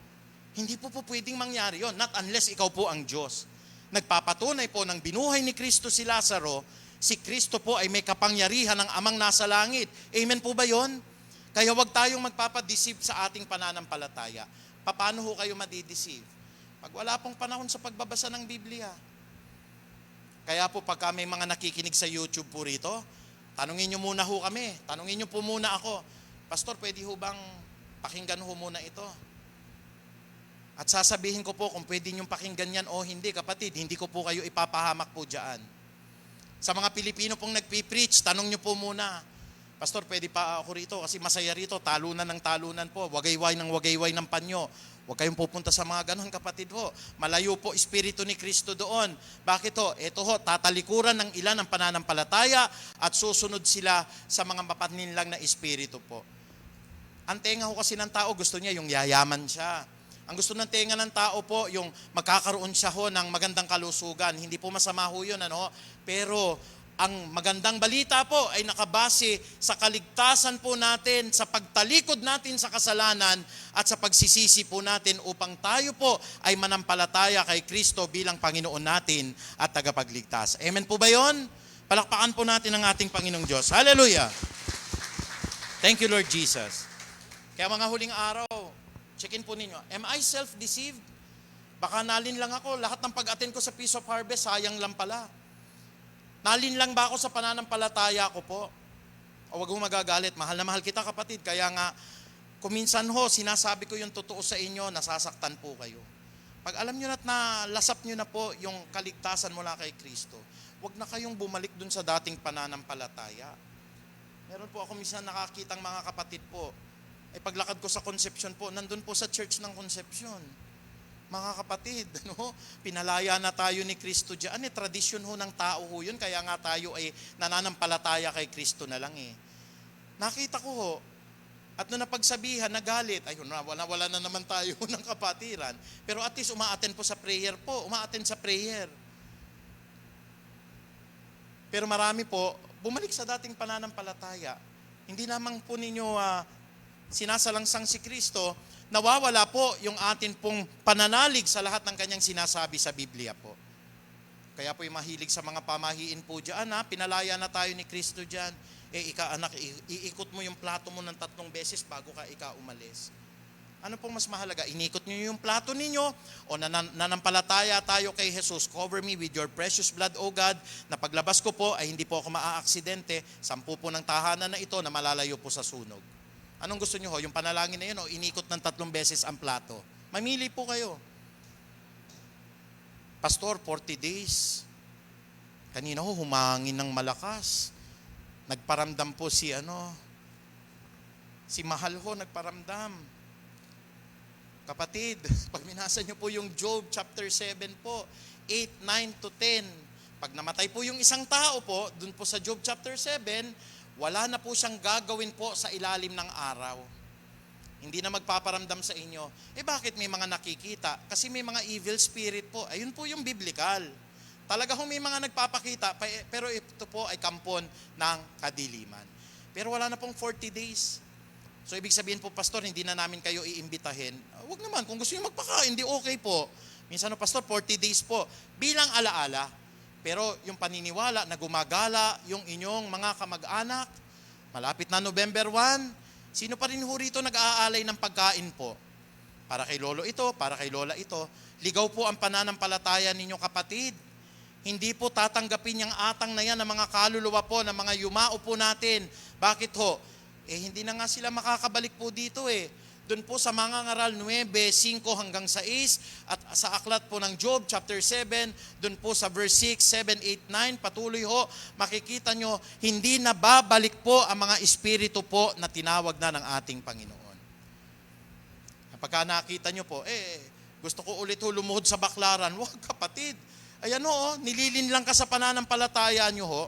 Hindi po pwedeng mangyari yon, not unless ikaw po ang Diyos. Nagpapatunay po ng binuhay ni Kristo si Lazaro, si Kristo po ay may kapangyarihan ng Amang nasa langit. Amen po ba yon? Kaya wag tayong magpapadeceive sa ating pananampalataya. Paano kayo madideceive? Pag wala pong panahon sa pagbabasa ng Biblia. Kaya po pagka may mga nakikinig sa YouTube po rito, tanungin nyo muna kami. Tanungin nyo po muna ako, Pastor, pwede bang pakinggan muna ito? At sasabihin ko po kung pwede nyo pakinggan yan o hindi, kapatid, hindi ko po kayo ipapahamak po dyan. Sa mga Pilipino pong nagpipreach, tanong nyo po muna, Pastor, pwede pa ako rito kasi masaya rito, talunan ng talunan po, wagayway ng panyo. Huwag kayong pupunta sa mga ganon kapatid Malayo po espiritu ni Kristo doon. Bakit Ito tatalikuran ng ilan ang pananampalataya at susunod sila sa mga mapanlinlang na espiritu po. Ang tenga kasi ng tao, gusto niya yung yayaman siya. Ang gusto ng tenga ng tao po, yung magkakaroon siya ng magandang kalusugan. Hindi po masama yun, Pero ang magandang balita po ay nakabase sa kaligtasan po natin, sa pagtalikod natin sa kasalanan at sa pagsisisi po natin upang tayo po ay manampalataya kay Kristo bilang Panginoon natin at tagapagligtas. Amen po ba yun? Palakpakan po natin ang ating Panginoong Diyos. Hallelujah! Thank you, Lord Jesus. Kaya mga huling araw, check-in po ninyo. Am I self-deceived? Baka nalin lang ako. Lahat ng pag-attend ko sa Peace of Harvest, sayang lang pala. Nalin lang ba ako sa pananampalataya ko po? O wag mo magagalit. Mahal na mahal kita kapatid. Kaya nga, kuminsan sinasabi ko yung totoo sa inyo, nasasaktan po kayo. Pag alam nyo na't nalasap nyo na po yung kaligtasan mula kay Kristo, wag na kayong bumalik dun sa dating pananampalataya. Meron po ako minsan nakakitang mga kapatid po, paglakad ko sa Concepcion po, nandun po sa church ng Concepcion. Mga kapatid, ano, pinalaya na tayo ni Kristo diyan. Tradisyon ho ng tao ho yun, kaya nga tayo ay nananampalataya kay Kristo na lang eh. Nakita ko ho, at nung napagsabihan, nagalit, ayun na, wala na naman tayo ng kapatiran. Pero at least umaattend po sa prayer po, umaattend sa prayer. Pero marami po, bumalik sa dating pananampalataya. Hindi lamang po ninyo sinasalangsang si Kristo, nawawala po yung atin pong pananalig sa lahat ng kanyang sinasabi sa Biblia po. Kaya po yung mahilig sa mga pamahiin po dyan, pinalaya na tayo ni Kristo dyan. Ika anak, iikot mo yung plato mo ng 3 beses bago ka umalis. Ano pong mas mahalaga? Inikot niyo yung plato ninyo o nanampalataya tayo kay Jesus? Cover me with your precious blood, O God, na paglabas ko po ay hindi po ako maaaksidente, 10 po ng tahanan na ito na malalayo po sa sunog. Anong gusto niyo ho? Yung panalangin na yun o inikot ng 3 beses ang plato? Mamili po kayo. Pastor, 40 days. Kanina ho, humangin ng malakas. Nagparamdam po si Mahal ho, nagparamdam. Kapatid, pag minasa niyo po yung Job chapter 7 po, 8, 9 to 10. Pag namatay po yung isang tao po, dun po sa Job chapter 7, wala na po siyang gagawin po sa ilalim ng araw. Hindi na magpaparamdam sa inyo. Bakit may mga nakikita? Kasi may mga evil spirit po. Ayun po yung biblical. Talaga may mga nagpapakita, pero ito po ay kampon ng kadiliman. Pero wala na pong 40 days. So ibig sabihin po, Pastor, hindi na namin kayo iimbitahin. Huwag naman, kung gusto niyo magpakain, hindi okay po. Minsan, Pastor, 40 days po. Bilang alaala. Pero yung paniniwala na gumagala yung inyong mga kamag-anak, malapit na November 1, sino pa rin ho rito nag-aalay ng pagkain po? Para kay lolo ito, para kay lola ito. Ligaw po ang pananampalataya ninyo, kapatid. Hindi po tatanggapin yung atang na yan ng mga kaluluwa po, ng mga yumao po natin. Bakit ho? Hindi na nga sila makakabalik po dito eh. Doon po sa mga ngaral 9, 5 hanggang 6 at sa aklat po ng Job chapter 7, doon po sa verse 6, 7, 8, 9, patuloy ho, makikita nyo, hindi na babalik po ang mga espiritu po na tinawag na ng ating Panginoon. Pagka nakita nyo po, gusto ko ulit ho lumuhod sa baklaran. Wag, kapatid. Ayan ho, nililin lang ka sa pananampalataya nyo ho.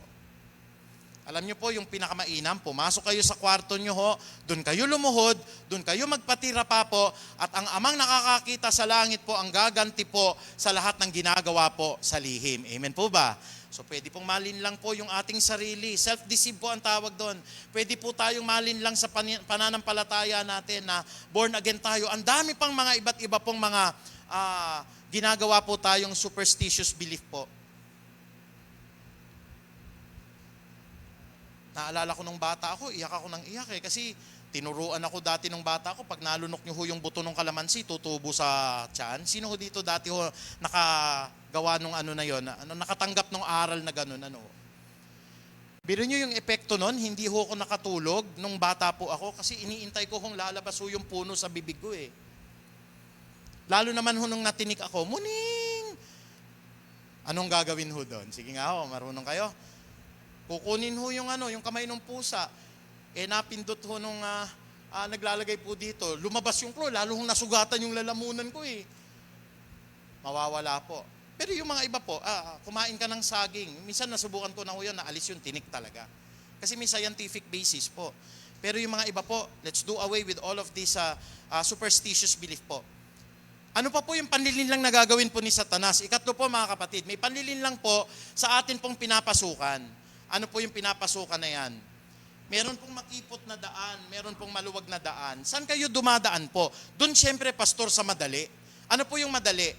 Alam niyo po, yung pinakamainam, pumasok kayo sa kwarto niyo ho, doon kayo lumuhod, doon kayo magpatira pa po, at ang amang nakakakita sa langit po ang gaganti po sa lahat ng ginagawa po sa lihim. Amen po ba? So pwede pong malinlang po yung ating sarili. Self-deceive po ang tawag doon. Pwede po tayong malinlang sa pananampalataya natin na born again tayo. Ang dami pang mga iba't iba pong mga ginagawa po tayong superstitious belief po. Naalala ko nung bata ako, iyak ako ng iyak eh. Kasi tinuruan ako dati nung bata ako, pag nalunok nyo ho yung buto ng kalamansi, tutubo sa tiyan. Sino ho dito dati ho nakagawa nung na yon, nakatanggap nung aral na ganun, Biro nyo yung epekto nun, hindi ho ako nakatulog nung bata po ako kasi iniintay ko kung lalabas ho yung puno sa bibig ko eh. Lalo naman ho nung natinik ako, muning! Anong gagawin ho doon? Sige nga ho, marunong kayo. Kukunin ho yung yung kamay ng pusa. Napindot ho nung naglalagay po dito. Lumabas yung claw, lalo hong nasugatan yung lalamunan ko eh. Mawawala po. Pero yung mga iba po, kumain ka ng saging. Minsan nasubukan ko na ho yun, naalis yung tinik talaga. Kasi may scientific basis po. Pero yung mga iba po, let's do away with all of this superstitious belief po. Ano pa po yung panlilinlang na gagawin po ni Satanas? Ikatlo po mga kapatid, may panlilinlang po sa atin pong pinapasukan. Ano po yung pinapasukan na yan? Meron pong makipot na daan, meron pong maluwag na daan. Saan kayo dumadaan po? Doon siyempre, pastor, sa madali. Ano po yung madali?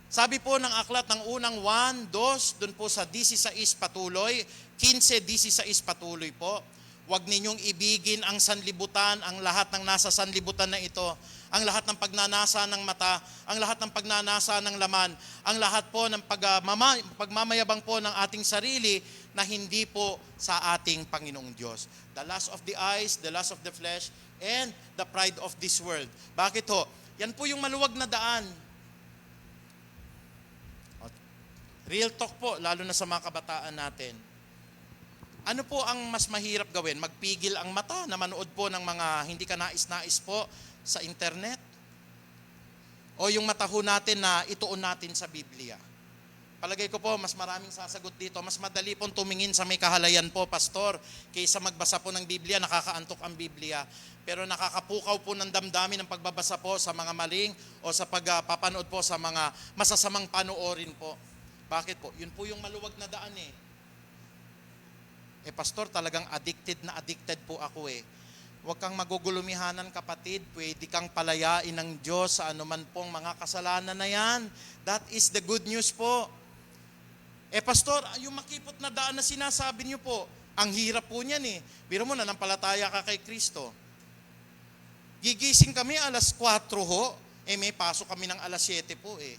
Sabi po ng aklat ng unang 1, 2, doon po sa 16 patuloy, 15, 16 patuloy po. Huwag ninyong ibigin ang sanlibutan, ang lahat ng nasa sanlibutan na ito, ang lahat ng pagnanasa ng mata, ang lahat ng pagnanasa ng laman, ang lahat po ng pagmamayabang po ng ating sarili na hindi po sa ating Panginoong Diyos. The lust of the eyes, the lust of the flesh, and the pride of this world. Bakit ho? Yan po yung maluwag na daan. Real talk po, lalo na sa mga kabataan natin. Ano po ang mas mahirap gawin? Magpigil ang mata na manood po ng mga hindi ka nais-nais po sa internet? o yung mata ho natin na ituon natin sa Biblia? Palagay ko po, mas maraming sasagot dito. Mas madali pong tumingin sa may kahalayan po, pastor, kaysa magbasa po ng Biblia. Nakakaantok ang Biblia. Pero nakakapukaw po ng damdamin ng pagbabasa po sa mga maling o sa pagpapanood po sa mga masasamang panoorin po. Bakit po? Yun po yung maluwag na daan eh. Pastor, talagang addicted na addicted po ako eh. Huwag kang magugulumihanan kapatid, pwede kang palayain ng Diyos sa anuman pong mga kasalanan na yan. That is the good news po. Pastor, yung makipot na daan na sinasabi niyo po, ang hirap po niyan eh. Biro mo, nanampalataya ka kay Kristo. Gigising kami alas 4 ho, may pasok kami ng alas 7 po eh.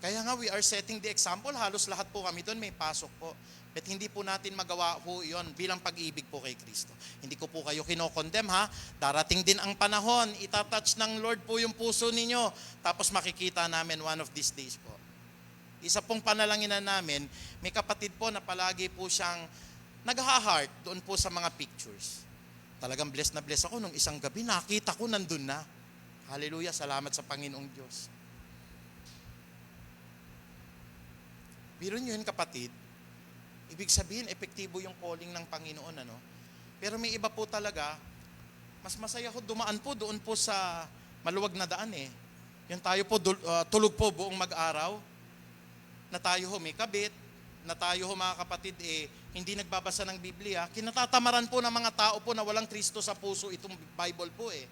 Kaya nga, we are setting the example, halos lahat po kami doon may pasok po. At hindi po natin magawa po yon bilang pag-ibig po kay Kristo. Hindi ko po kayo kinokondem ha. Darating din ang panahon, itatouch ng Lord po yung puso ninyo. Tapos makikita namin one of these days po. Isa pong panalanginan namin, may kapatid po na palagi po siyang nagha-heart doon po sa mga pictures. Talagang blessed na blessed ako nung isang gabi, nakita ko nandun na. Hallelujah, salamat sa Panginoong Diyos. Biro nyo yun kapatid, ibig sabihin, epektibo yung calling ng Panginoon, ano? Pero may iba po talaga, mas masaya ko dumaan po doon po sa maluwag na daan eh. Yung tayo po, tulog po buong mag-araw, na tayo ho may kabit, na tayo ho mga kapatid hindi nagbabasa ng Biblia, kinatatamaran po ng mga tao po na walang Kristo sa puso itong Bible po eh.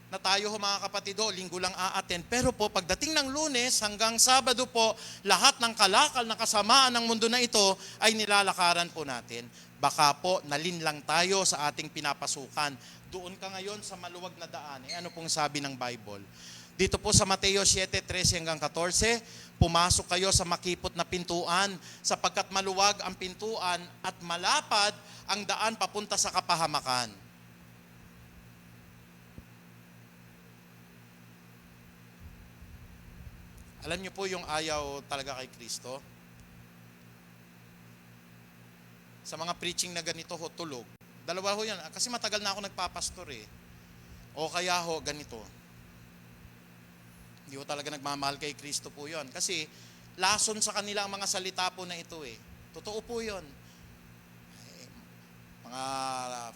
Na tayo ho mga kapatid linggo lang a-attend. Pero po pagdating ng Lunes hanggang Sabado po, lahat ng kalakal na kasamaan ng mundo na ito ay nilalakaran po natin. Baka po nalinlang tayo sa ating pinapasukan. Doon ka ngayon sa maluwag na daan. Ano pong sabi ng Bible? Dito po sa Mateo 7:13 hanggang 14, pumasok kayo sa makipot na pintuan sapagkat maluwag ang pintuan at malapad ang daan papunta sa kapahamakan. Alam niyo po yung ayaw talaga kay Kristo? Sa mga preaching na ganito ho, tulog. Dalawa ho yan. Kasi matagal na ako nagpapastor eh. O kaya ho, ganito. Hindi ko talaga nagmamahal kay Kristo po yon. Kasi lason sa kanila ang mga salita po na ito eh. Totoo po yon. Mga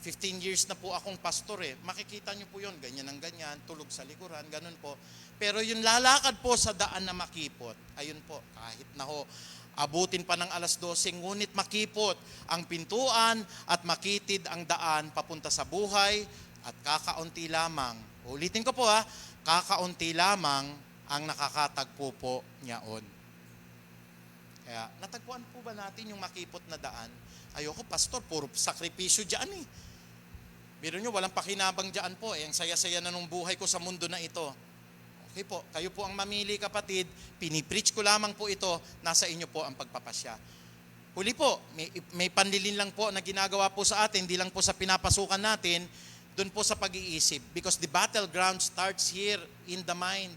15 years na po akong pastor eh. Makikita nyo po yon, ganyan ang ganyan, tulog sa likuran, ganun po. Pero yung lalakad po sa daan na makipot, ayun po, kahit na ho, abutin pa ng alas 12, ngunit makipot ang pintuan at makitid ang daan papunta sa buhay at kakaunti lamang. Ulitin ko po ha, kakaunti lamang ang nakakatagpo po niyaon. Kaya, natagpuan po ba natin yung makipot na daan? Ayoko, pastor, puro sakripisyo dyan eh. Biro nyo, walang pakinabang dyan po. Ang saya-saya na nung buhay ko sa mundo na ito. Okay po, kayo po ang mamili kapatid, pinipreach ko lamang po ito, nasa inyo po ang pagpapasya. Huli po, may panlilin lang po na ginagawa po sa atin, hindi lang po sa pinapasukan natin, doon po sa pag-iisip. Because the battleground starts here in the mind.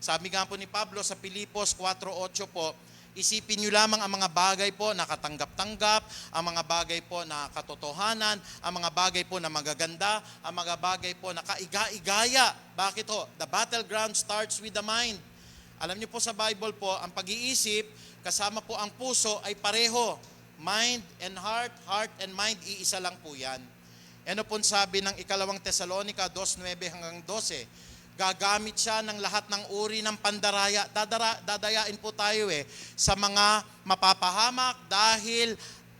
Sabi nga po ni Pablo sa Pilipos 4:8 po, isipin nyo lamang ang mga bagay po na katanggap-tanggap, ang mga bagay po na katotohanan, ang mga bagay po na magaganda, ang mga bagay po na kaiga-igaya. Bakit ho? The battleground starts with the mind. Alam niyo po sa Bible po, ang pag-iisip, kasama po ang puso ay pareho. Mind and heart, heart and mind, iisa lang po yan. Ano po sabi ng 2 Tesalonica 2:9 hanggang 12? Gagamit siya ng lahat ng uri ng pandaraya. Dadayain po tayo sa mga mapapahamak dahil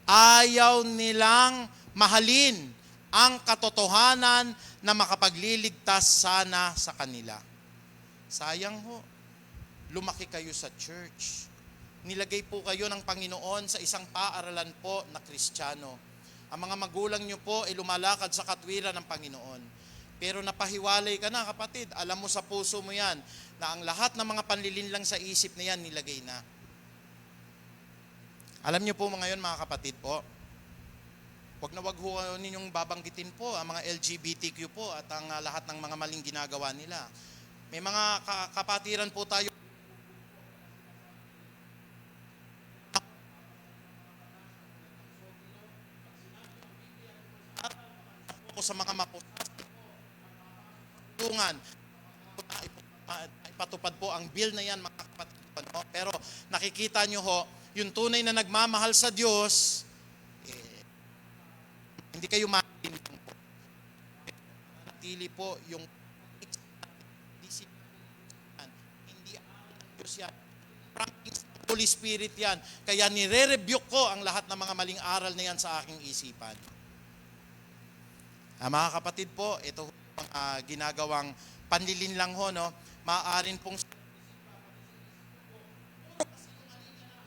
ayaw nilang mahalin ang katotohanan na makapagliligtas sana sa kanila. Sayang ho, lumaki kayo sa church. Nilagay po kayo ng Panginoon sa isang paaralan po na Kristiyano. Ang mga magulang nyo po ay lumalakad sa katwiran ng Panginoon. Pero napahiwalay ka na kapatid, alam mo sa puso mo yan, na ang lahat ng mga panlilinlang sa isip na yan, nilagay na. Alam niyo po ngayon mga kapatid po, wag ho ninyong babanggitin po ang mga LGBTQ po at ang lahat ng mga maling ginagawa nila. May mga kapatiran po tayo sa mga maputas tungan ipatupad po ang bill na yan, mga kapatid. No? Pero nakikita nyo ho, yung tunay na nagmamahal sa Diyos, hindi kayo makikinig po. Natili po yung discipline. Hindi ang Diyos yan. Practice ng Holy Spirit yan. Kaya nire-rebuke ko ang lahat ng mga maling aral na yan sa aking isipan. Mga kapatid po, ito ang ginagawang panlilin lang ho, no? Maaaring pong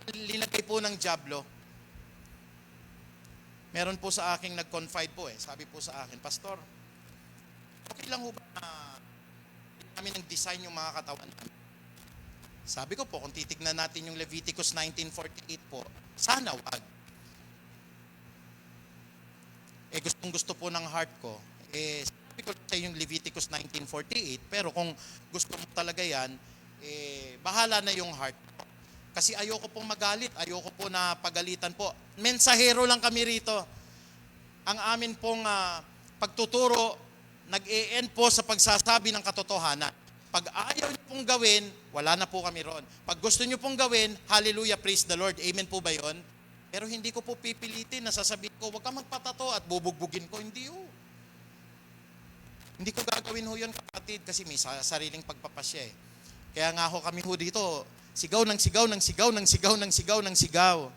linagay po ng dyablo. Meron po sa aking nag-confide po sabi po sa akin, Pastor, okay lang ho ba na namin ang design yung mga katawan namin? Sabi ko po, kung titignan natin yung Leviticus 19:48 po, sana wag. Gustong-gusto po ng heart ko. Sabi ko sa yung Leviticus 19:48, pero kung gusto mo talaga yan, bahala na yung heart. Kasi ayoko pong magalit, ayoko po na pagalitan po. Mensahero lang kami rito. Ang amin pong pagtuturo, nag-e-end po sa pagsasabi ng katotohanan. Pag ayaw niyo pong gawin, wala na po kami roon. Pag gusto niyo pong gawin, hallelujah, praise the Lord. Amen po ba yon? Pero hindi ko po pipilitin na sasabihin ko, huwag ka magpatato at bubugbugin ko. Hindi ho. Hindi ko gagawin ho yun, kapatid, kasi may sariling pagpapasya Kaya nga ho kami ho dito, sigaw ng sigaw ng sigaw ng sigaw ng sigaw ng sigaw.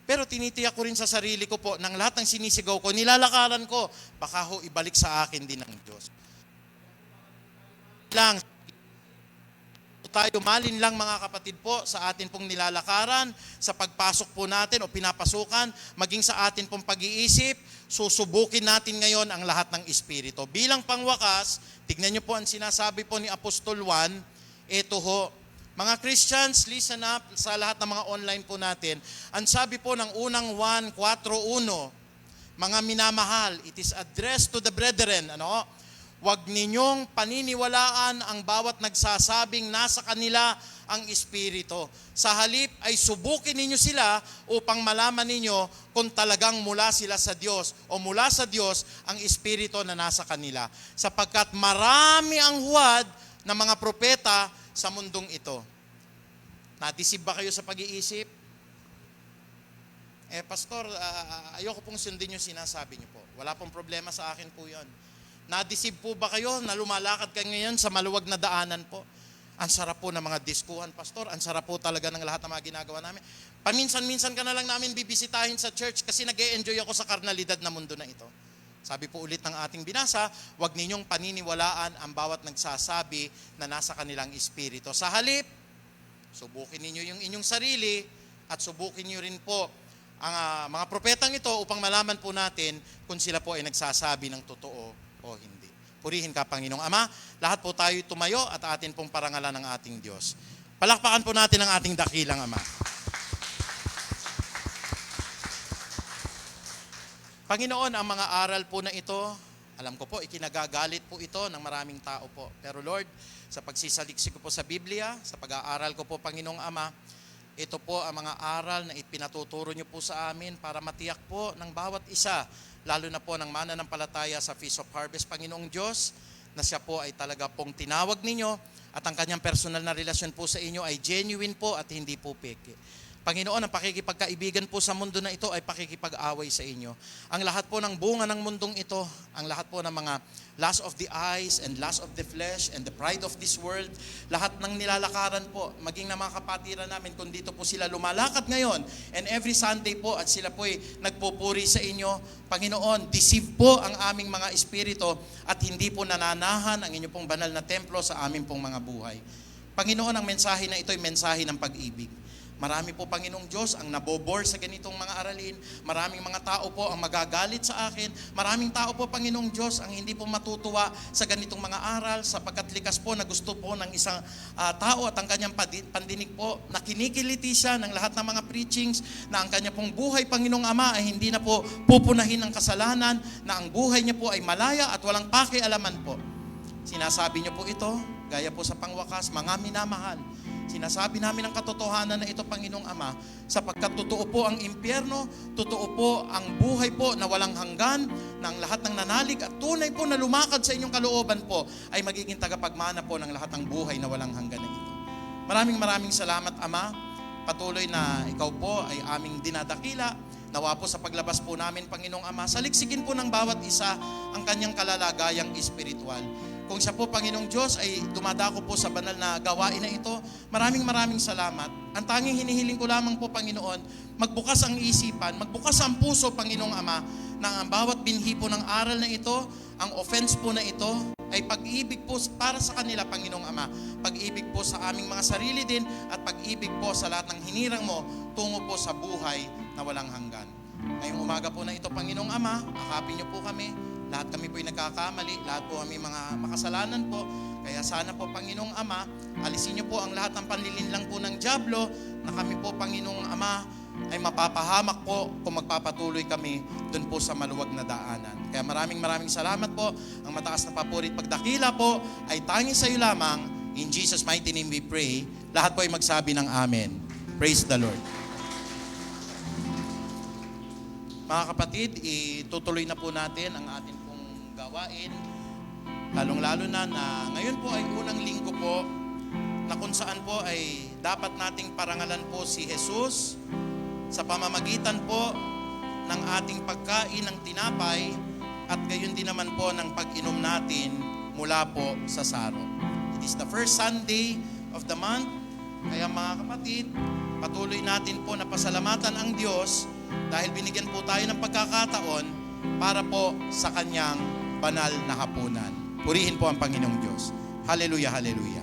Pero tinitiyak ko rin sa sarili ko po, ng lahat ng sinisigaw ko, nilalakaran ko, baka ho ibalik sa akin din ng Diyos. Lang, tayo malin lang mga kapatid po sa atin pong nilalakaran, sa pagpasok po natin o pinapasukan, maging sa atin pong pag-iisip, susubukin natin ngayon ang lahat ng Espiritu. Bilang pangwakas, tignan niyo po ang sinasabi po ni Apostol Juan, ito ho, mga Christians, listen up sa lahat ng mga online po natin. Ang sabi po ng unang 1:4:1, mga minamahal, it is addressed to the brethren. Huwag ninyong paniniwalaan ang bawat nagsasabing nasa kanila ang Espiritu. Sa halip ay subukin ninyo sila upang malaman ninyo kung talagang mula sila sa Diyos o mula sa Diyos ang Espiritu na nasa kanila. Sapagkat marami ang huwad ng mga propeta sa mundong ito. Nadisib ba kayo sa pag-iisip? Pastor, ayoko pong sundin yung sinasabi niyo po. Wala pong problema sa akin po yun. Nadisib po ba kayo na lumalakad kayo ngayon sa maluwag na daanan po? Ang sarap po ng mga diskuhan, Pastor. Ang sarap po talaga ng lahat ng mga ginagawa namin. Paminsan-minsan ka na lang namin bibisitahin sa church kasi nag-e-enjoy ako sa karnalidad na mundo na ito. Sabi po ulit ng ating binasa, huwag ninyong paniniwalaan ang bawat nagsasabi na nasa kanilang espiritu. Sa halip, subukin ninyo yung inyong sarili at subukin niyo rin po ang mga propetang ito upang malaman po natin kung sila po ay nagsasabi ng totoo o hindi. Purihin ka, Panginoong Ama. Lahat po tayo tumayo at atin pong parangalan ng ating Diyos. Palakpakan po natin ang ating dakilang Ama. Panginoon, ang mga aral po na ito, alam ko po, ikinagagalit po ito ng maraming tao po. Pero Lord, sa pagsisaliksik ko po sa Biblia, sa pag-aaral ko po, Panginoong Ama, ito po ang mga aral na ipinatuturo niyo po sa amin para matiyak po ng bawat isa, lalo na po ng mananampalataya sa Feast of Harvest, Panginoong Diyos, na siya po ay talaga pong tinawag ninyo at ang kanyang personal na relasyon po sa inyo ay genuine po at hindi po peke. Panginoon, ang pakikipagkaibigan po sa mundo na ito ay pakikipag-away sa inyo. Ang lahat po ng bunga ng mundong ito, ang lahat po ng mga lust of the eyes and lust of the flesh and the pride of this world, lahat ng nilalakaran po, maging na mga kapatiran namin, kung dito po sila lumalakad ngayon, and every Sunday po at sila po ay nagpupuri sa inyo, Panginoon, deceive po ang aming mga espiritu at hindi po nananahan ang inyong pong banal na templo sa aming pong mga buhay. Panginoon, ang mensahe na ito ay mensahe ng pag-ibig. Marami po, Panginoong Diyos, ang nabobore sa ganitong mga aralin. Maraming mga tao po ang magagalit sa akin. Maraming tao po, Panginoong Diyos, ang hindi po matutuwa sa ganitong mga aral sapagkat likas po na gusto po ng isang tao at ang kanyang pandinig po na kinikiliti siya ng lahat ng mga preachings na ang kanya pong buhay, Panginoong Ama, ay hindi na po pupunahin ng kasalanan, na ang buhay niya po ay malaya at walang pakialaman po. Sinasabi niyo po ito, gaya po sa pangwakas, mga minamahal, Sinasabi namin ang katotohanan na ito, Panginoong Ama, sapagkat totoo po ang impyerno, totoo po ang buhay po na walang hanggan, na ang lahat ng nanalig at tunay po na lumakad sa inyong kalooban po ay magiging tagapagmana po ng lahat ng buhay na walang hanggan na ito. Maraming salamat, Ama. Patuloy na ikaw po ay aming dinadakila. Nawa po sa paglabas po namin, Panginoong Ama, saliksikin po ng bawat isa ang kanyang kalalagayang espiritual. Kung siya po, Panginoong Diyos, ay dumadako po sa banal na gawain na ito, maraming salamat. Ang tanging hinihiling ko lamang po, Panginoon, magbukas ang isipan, magbukas ang puso, Panginoong Ama, na ang bawat binhi po ng aral na ito, ang offense po na ito, ay pag-ibig po para sa kanila, Panginoong Ama. Pag-ibig po sa aming mga sarili din, at pag-ibig po sa lahat ng hinirang mo, tungo po sa buhay na walang hanggan. Ngayong umaga po na ito, Panginoong Ama, akapin niyo po kami. Lahat kami po ay nagkakamali, lahat po kami mga makasalanan po. Kaya sana po, Panginoong Ama, alisin niyo po ang lahat ng panlilinlang po ng dyablo, na kami po, Panginoong Ama, ay mapapahamak po kung magpapatuloy kami dun po sa maluwag na daanan. Kaya maraming salamat po. Ang mataas na papuri at pagdakila po ay tanging sa iyo lamang. In Jesus' mighty name we pray. Lahat po ay magsabi ng Amen. Praise the Lord. Mga kapatid, itutuloy na po natin ang ating pong gawain. Lalong-lalo na ngayon po ay unang linggo po na kung saan po ay dapat nating parangalan po si Jesus sa pamamagitan po ng ating pagkain ng tinapay at gayon din naman po ng pag-inom natin mula po sa saro. It is the first Sunday of the month. Kaya mga kapatid, patuloy natin po na pasalamatan ang Diyos dahil binigyan po tayo ng pagkakataon para po sa kanyang banal na hapunan. Purihin po ang Panginoong Diyos. Hallelujah, hallelujah.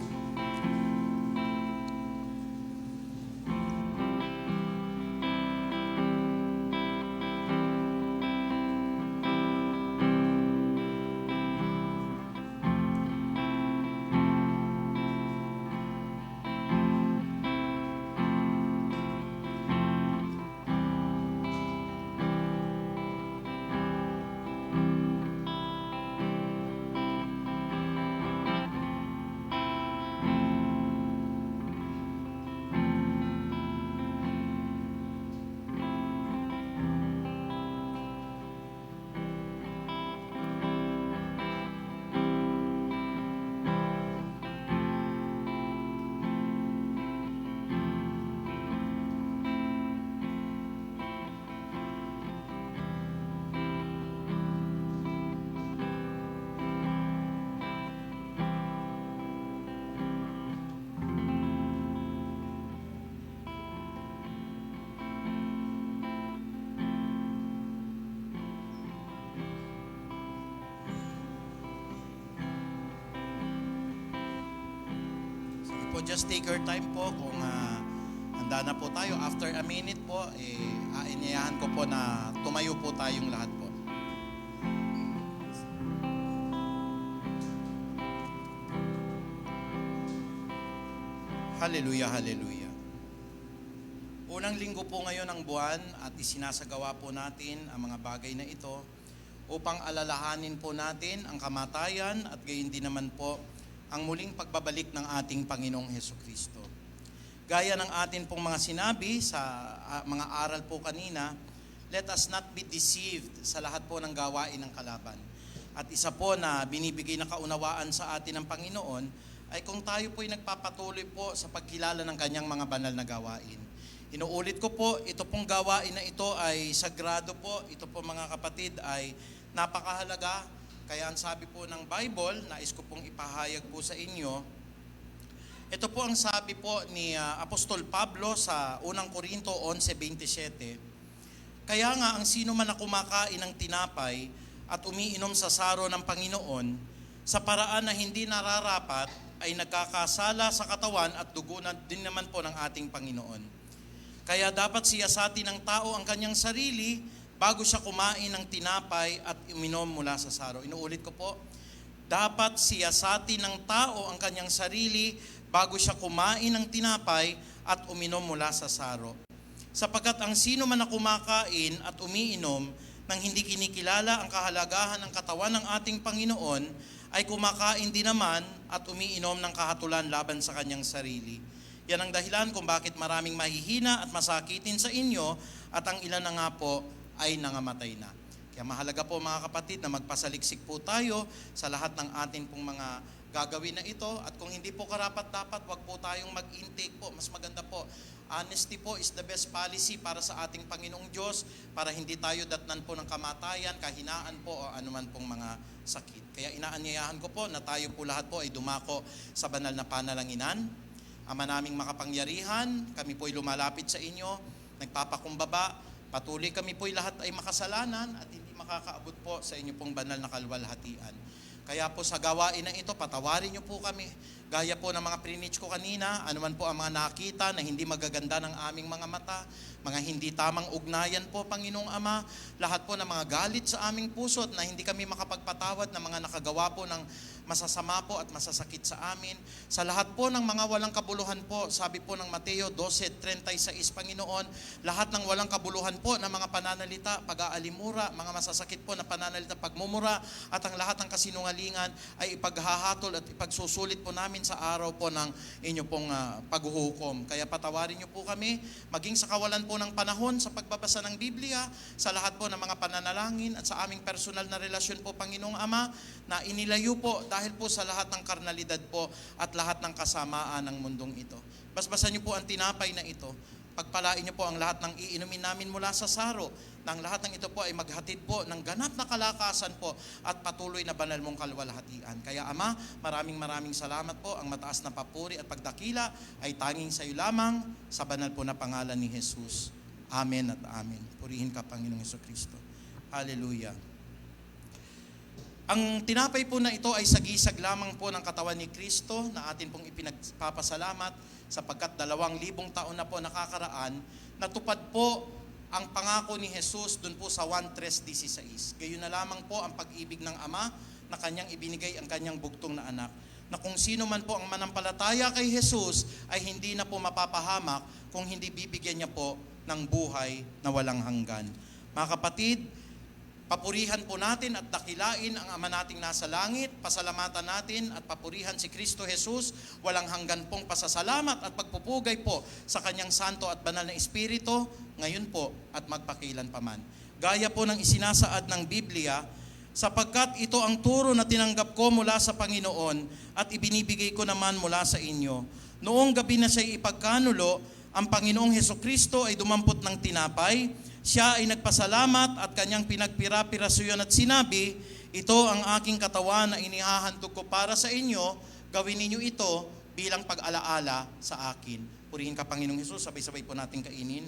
Just take your time po kung handa na po tayo. After a minute po, inayahan ko po na tumayo po tayong lahat po. Hallelujah, hallelujah. Unang linggo po ngayon ng buwan at isinasagawa po natin ang mga bagay na ito upang alalahanin po natin ang kamatayan at gayon din naman po ang muling pagbabalik ng ating Panginoong Hesukristo. Gaya ng atin pong mga sinabi sa mga aral po kanina, let us not be deceived sa lahat po ng gawain ng kalaban. At isa po na binibigay na kaunawaan sa atin ng Panginoon ay kung tayo po ay nagpapatuloy po sa pagkilala ng kanyang mga banal na gawain. Inuulit ko po, ito pong gawain na ito ay sagrado po. Ito po mga kapatid ay napakahalaga. Kaya ang sabi po ng Bible, nais ko pong ipahayag po sa inyo, ito po ang sabi po ni Apostol Pablo sa unang Korinto 11:27. Kaya nga ang sino man na kumakain ng tinapay at umiinom sa saro ng Panginoon, sa paraan na hindi nararapat, ay nagkakasala sa katawan at dugo na din naman po ng ating Panginoon. Kaya dapat siyasatin ng tao ang kanyang sarili bago siya kumain ng tinapay at uminom mula sa saro. Inuulit ko po, dapat siyasatin ng tao ang kanyang sarili bago siya kumain ng tinapay at uminom mula sa saro. Sapagkat ang sino man na kumakain at umiinom nang hindi kinikilala ang kahalagahan ng katawan ng ating Panginoon, ay kumakain din naman at umiinom ng kahatulan laban sa kanyang sarili. Yan ang dahilan kung bakit maraming mahihina at masakitin sa inyo at ang ilan na nga po ay nangamatay na. Kaya mahalaga po mga kapatid na magpasaliksik po tayo sa lahat ng atin pong mga gagawin na ito. At kung hindi po karapat-dapat, wag po tayong mag-intake po. Mas maganda po. Honesty po is the best policy para sa ating Panginoong Diyos, para hindi tayo datnan po ng kamatayan, kahinaan po o anuman pong mga sakit. Kaya inaanyayahan ko po na tayo po lahat po ay dumako sa banal na panalanginan. Ama naming makapangyarihan, kami po'y lumalapit sa inyo, nagpapakumbaba, patuloy kami po'y lahat ay makasalanan at hindi makakaabot po sa inyo pong banal na kalwalhatian. Kaya po sa gawain na ito, patawarin niyo po kami. Gaya po ng mga preach ko kanina, anuman po ang mga nakita na hindi magaganda ng aming mga mata, mga hindi tamang ugnayan po, Panginoong Ama, lahat po ng mga galit sa aming puso at na hindi kami makapagpatawad ng mga nakagawa po ng masasama po at masasakit sa amin. Sa lahat po ng mga walang kabuluhan po, sabi po ng Mateo 12:36, Panginoon, lahat ng walang kabuluhan po ng mga pananalita, pag-aalimura, mga masasakit po na pananalita, pagmumura, at ang lahat ng kasinungalingan ay ipaghahatol at ipagsusulit po namin sa araw po ng inyo pong paghuhukom. Kaya patawarin niyo po kami, maging sa kawalan po ng panahon sa pagbabasa ng Biblia, sa lahat po ng mga pananalangin at sa aming personal na relasyon po, Panginoong Ama, na inilayo po dahil po sa lahat ng karnalidad po at lahat ng kasamaan ng mundong ito. Basbasan niyo po ang tinapay na ito. Pagpalain niyo po ang lahat ng iinumin namin mula sa saro, nang lahat ng ito po ay maghatid po ng ganap na kalakasan po at patuloy na banal mong kalwalhatian. Kaya Ama, maraming salamat po. Ang mataas na papuri at pagdakila ay tanging sa iyo lamang, sa banal po na pangalan ni Jesus. Amen at amen. Purihin ka, Panginoong Jesucristo. Hallelujah. Ang tinapay po na ito ay sagisag lamang po ng katawan ni Kristo na atin pong ipinagpapasalamat sapagkat 2,000 taon na po nakakaraan, natupad po ang pangako ni Jesus dun po sa 1:3:16. Gayon na lamang po ang pag-ibig ng Ama na kanyang ibinigay ang kanyang bugtong na anak. Na kung sino man po ang manampalataya kay Jesus ay hindi na po mapapahamak kung hindi bibigyan niya po ng buhay na walang hanggan. Mga kapatid, papurihan po natin at dakilain ang Ama nating nasa langit, pasalamatan natin at papurihan si Kristo Jesus, walang hanggan pong pasasalamat at pagpupugay po sa kanyang santo at banal na Espiritu, ngayon po at magpakilan paman. Gaya po ng isinasaad ng Biblia, sapagkat ito ang turo na tinanggap ko mula sa Panginoon at ibinibigay ko naman mula sa inyo. Noong gabi na siya ipagkanulo, ang Panginoong Hesukristo ay dumampot ng tinapay. Siya ay nagpasalamat at kanyang pinagpira-pirasuyon at sinabi, ito ang aking katawan na inihahandog ko para sa inyo, gawin ninyo ito bilang pag-alaala sa akin. Purihin ka, Panginoong Hesus, sabay-sabay po natin kainin.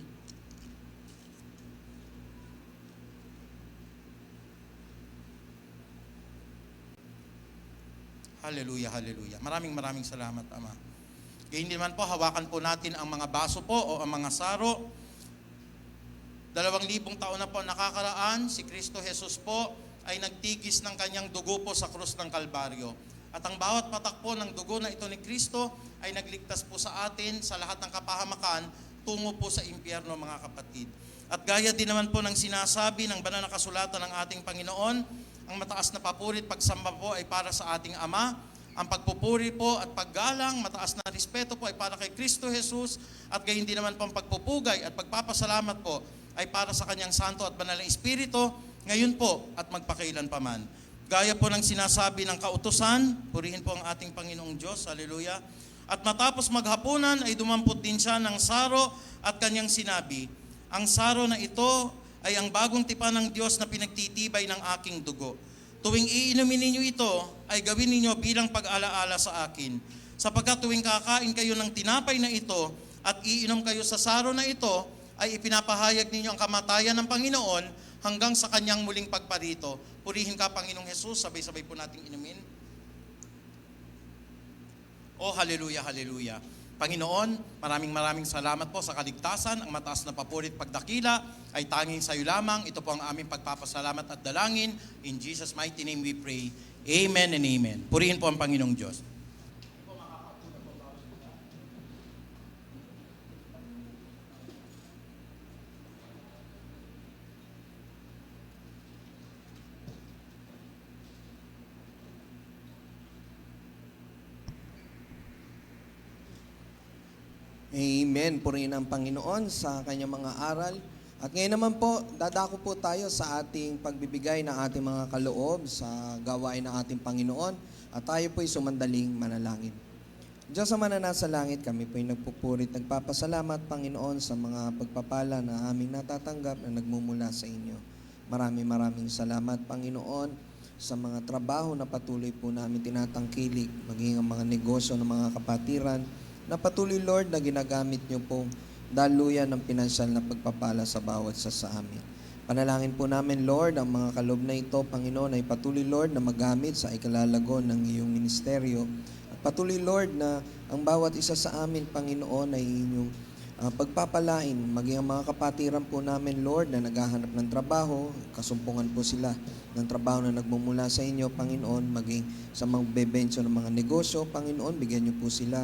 Hallelujah, hallelujah. Maraming salamat, Ama. Gayun din naman po, hawakan po natin ang mga baso po o ang mga saro. 2,000 taon na po nakakaraan, si Kristo Jesus po ay nagtigis ng kanyang dugo po sa krus ng Kalbaryo. At ang bawat patak po ng dugo na ito ni Kristo ay nagligtas po sa atin sa lahat ng kapahamakan tungo po sa impyerno, mga kapatid. At gaya din naman po ng sinasabi ng banal na kasulatan ng ating Panginoon, ang mataas na papuri at pagsamba po ay para sa ating Ama. Ang pagpupuri po at paggalang, mataas na respeto po ay para kay Kristo Jesus. At gayon din naman po ang pagpupugay at pagpapasalamat po ay para sa kanyang santo at banal na Espiritu, ngayon po at magpakailan paman. Gaya po ng sinasabi ng kautusan, purihin po ang ating Panginoong Diyos, hallelujah. At matapos maghapunan ay dumampot din siya ng saro at kanyang sinabi, ang saro na ito ay ang bagong tipan ng Diyos na pinagtitibay ng aking dugo. Tuwing iinumin ninyo ito, ay gawin ninyo bilang pag-alaala sa akin. Sapagkat tuwing kakain kayo ng tinapay na ito at iinom kayo sa saro na ito, ay ipinapahayag ninyo ang kamatayan ng Panginoon hanggang sa kanyang muling pagparito. Purihin ka, Panginoong Jesus, sabay-sabay po nating inumin. Oh, hallelujah, hallelujah. Panginoon, maraming salamat po sa kaligtasan. Ang mataas na papuri at pagdakila ay tanging sa iyo lamang. Ito po ang aming pagpapasalamat at dalangin. In Jesus' mighty name we pray. Amen and amen. Purihin po ang Panginoong Diyos. Amen. Purihin ang Panginoon sa kanyang mga aral. At ngayon naman po, dadako po tayo sa ating pagbibigay ng ating mga kaloob sa gawain ng ating Panginoon. At tayo po'y sumandaling manalangin. Diyos sa nasa langit, kami po'y nagpupurit, nagpapasalamat, Panginoon, sa mga pagpapala na aming natatanggap na nagmumula sa inyo. Maraming salamat, Panginoon, sa mga trabaho na patuloy po namin tinatangkilik, maging ang mga negosyo ng mga kapatiran, na patuloy, Lord, na ginagamit niyo pong daluyan ng pinansyal na pagpapala sa bawat sa amin. Panalangin po namin, Lord, ang mga kaloob na ito, Panginoon, ay patuloy, Lord, na magamit sa ikalalago ng iyong ministeryo. Patuloy, Lord, na ang bawat isa sa amin, Panginoon, ay inyong pagpapalain. Maging ang mga kapatiran po namin, Lord, na naghahanap ng trabaho, kasumpungan po sila ng trabaho na nagmumula sa inyo, Panginoon, maging sa mga bebensyo ng mga negosyo, Panginoon, bigyan niyo po sila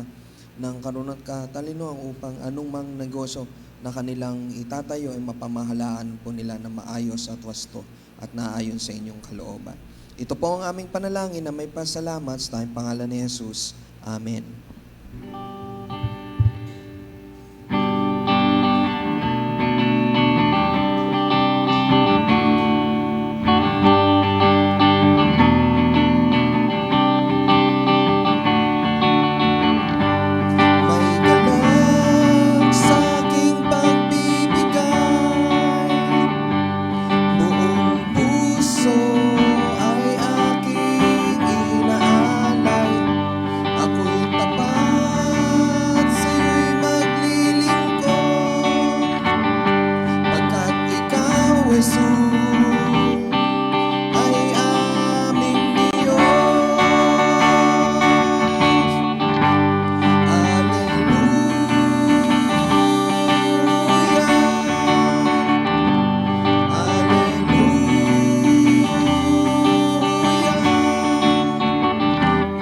ng karunat katalinoan upang anumang negosyo na kanilang itatayo ay mapamahalaan po nila na maayos at wasto at naayon sa inyong kalooban. Ito po ang aming panalangin na may pasalamat sa tayong pangalan ni Jesus. Amen. May galak sa aking pagbibigay, buong puso ay aking inaalay. Ako'y tapat sa'yo'y maglilingkod, pagkat ikaw, Jesus, ay aming Diyos.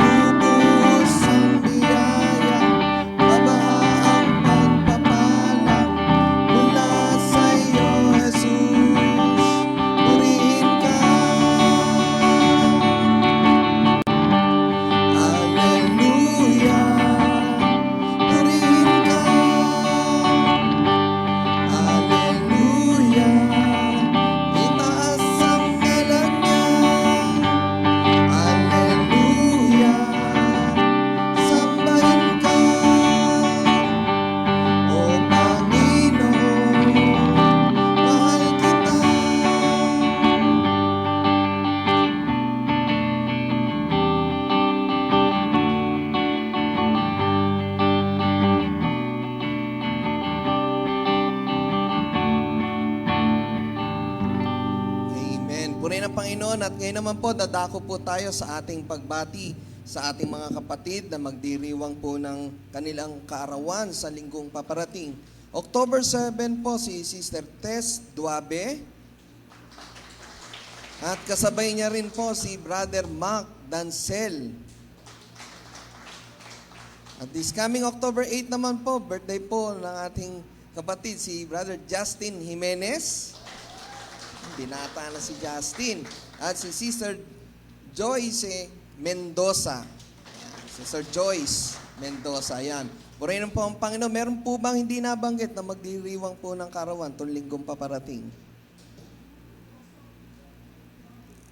Lubos ang biyaya, mabahaang pagpapala mula sa iyo, Jesus. Purihin ka. Hallelujah. Purihin ka. Hallelujah. Itaas ang ngalan niya. Hallelujah. Sambahin ka, O Panginoon, mahal kita. Amen. Purihin ang Panginoon at ngayon naman po, dadako po tayo sa ating pagbati sa ating mga kapatid na magdiriwang po ng kanilang kaarawan sa linggong paparating. October 7 po si Sister Tess Duabe at kasabay niya rin po si Brother Mark Dancel. At this coming October 8 naman po, birthday po ng ating kapatid si Brother Justin Jimenez. Binata na si Justin. At si Sister Joyce Mendoza. Ayan, Sister Joyce Mendoza. Ayan. Purihin po ang Panginoon. Meron po bang hindi nabanggit na magdiriwang po ng karawan itong linggong paparating?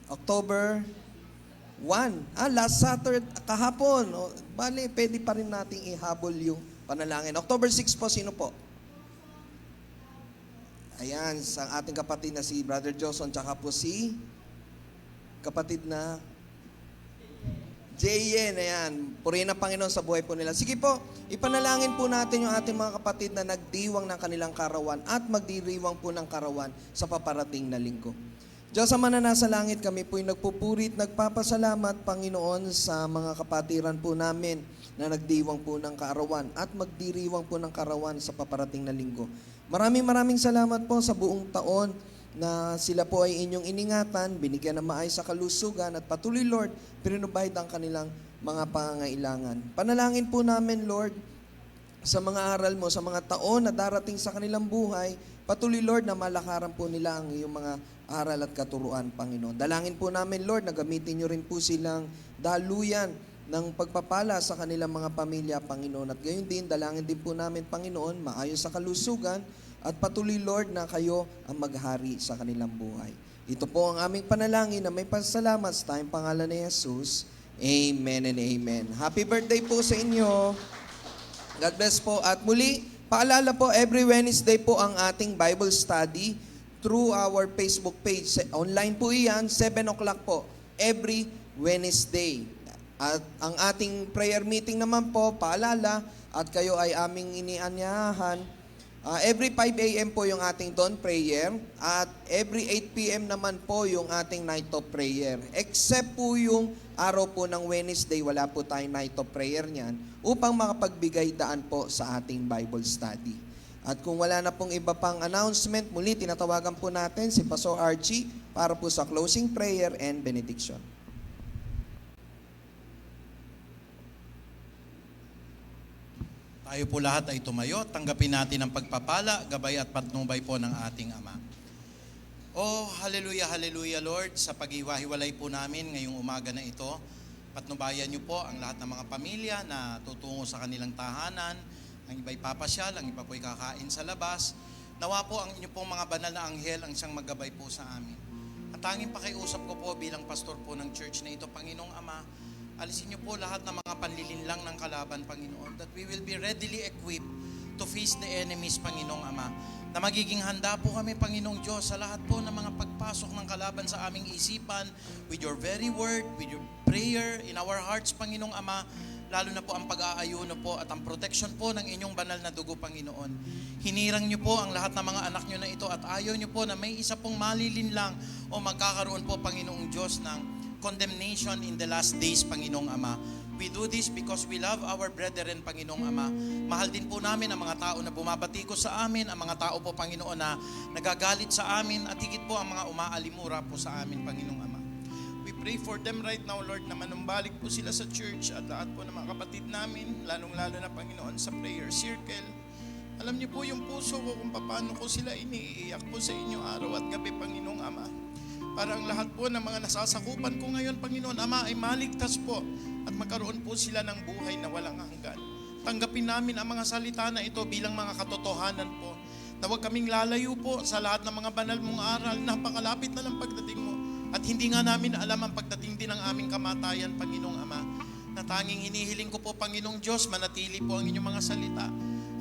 October 1. Last Saturday, kahapon. Bale, pwede pa rin nating ihabol yung panalangin. October 6 po, sino po? Ayan, sa ating kapatid na si Brother Joson, tsaka po si kapatid na J.N. Ayan, purihin ang Panginoon sa buhay po nila. Sige po, ipanalangin po natin yung ating mga kapatid na nagdiwang ng kanilang karawan at magdiriwang po ng karawan sa paparating na linggo. Diyos Ama na nasa langit, kami po'y nagpupurit, nagpapasalamat, Panginoon, sa mga kapatiran po namin na nagdiwang po ng kaarawan at magdiriwang po ng karawan sa paparating na linggo. Maraming salamat po sa buong taon na sila po ay inyong iningatan, binigyan ng maayos sa kalusugan at patuloy, Lord, pinrovide ang kanilang mga pangangailangan. Panalangin po namin, Lord, sa mga aral mo, sa mga taon na darating sa kanilang buhay, patuloy, Lord, na malakaran po nila ang iyong mga aral at katuruan, Panginoon. Dalangin po namin, Lord, na gamitin nyo rin po silang daluyan ng pagpapala sa kanilang mga pamilya, Panginoon. At gayon din, dalangin din po namin, Panginoon, maayos sa kalusugan at patuloy, Lord, na kayo ang maghari sa kanilang buhay. Ito po ang aming panalangin na may pasalamat sa tayong pangalan ni Jesus. Amen and amen. Happy birthday po sa inyo. God bless po. At muli, paalala po, every Wednesday po ang ating Bible study through our Facebook page. Online po iyan, 7 o'clock po, every Wednesday. At ang ating prayer meeting naman po, paalala, at kayo ay aming inianyahan. Every 5 a.m. po yung ating dawn prayer, at every 8 p.m. naman po yung ating night of prayer. Except po yung araw po ng Wednesday, wala po tayong night of prayer niyan, upang makapagbigay daan po sa ating Bible study. At kung wala na pong iba pang announcement, muli tinatawagan po natin si Pastor Archie para po sa closing prayer and benediction. Tayo po lahat ay tumayo, tanggapin natin ang pagpapala, gabay at patnubay po ng ating Ama. Oh, hallelujah, hallelujah Lord, sa paghiwa-hiwalay po namin ngayong umaga na ito, patnubayan niyo po ang lahat ng mga pamilya na tutungo sa kanilang tahanan, ang iba'y papasyal, ang iba po'y kakain sa labas. Nawa po ang inyo pong mga banal na anghel ang siyang maggabay po sa amin. At tanging pakiusap ko po bilang pastor po ng church na ito, Panginoong Ama, alisin niyo po lahat ng mga panlilinlang ng kalaban, Panginoon, that we will be readily equipped to face the enemies, Panginoong Ama. Na magiging handa po kami, Panginoong Diyos, sa lahat po ng mga pagpasok ng kalaban sa aming isipan, with your very word, with your prayer in our hearts, Panginoong Ama, lalo na po ang pag-aayuno po at ang protection po ng inyong banal na dugo, Panginoon. Hinirang niyo po ang lahat ng mga anak niyo na ito at ayaw niyo po na may isa pong malilinlang o magkakaroon po, Panginoong Diyos, ng condemnation in the last days, Panginoong Ama. We do this because we love our brethren, Panginoong Ama. Mahal din po namin ang mga tao na bumabati ko sa amin, ang mga tao po, Panginoon, na nagagalit sa amin, at higit po ang mga umaalimura po sa amin, Panginoong Ama. We pray for them right now, Lord, na manumbalik po sila sa church at lahat po ng mga kapatid namin, lalong-lalo na, Panginoon, sa prayer circle. Alam niyo po yung puso ko kung paano ko sila iniiyak po sa inyo araw at gabi, Panginoong Ama. Para ang lahat po ng mga nasasakupan ko ngayon, Panginoon Ama, ay maligtas po at magkaroon po sila ng buhay na walang hanggan. Tanggapin namin ang mga salita na ito bilang mga katotohanan po, na huwag kaming lalayo po sa lahat ng mga banal mong aral. Napakalapit na ng pagdating mo at hindi nga namin alam ang pagdating din ng aming kamatayan, Panginoong Ama. Na tanging hinihiling ko po, Panginoong Diyos, manatili po ang inyong mga salita.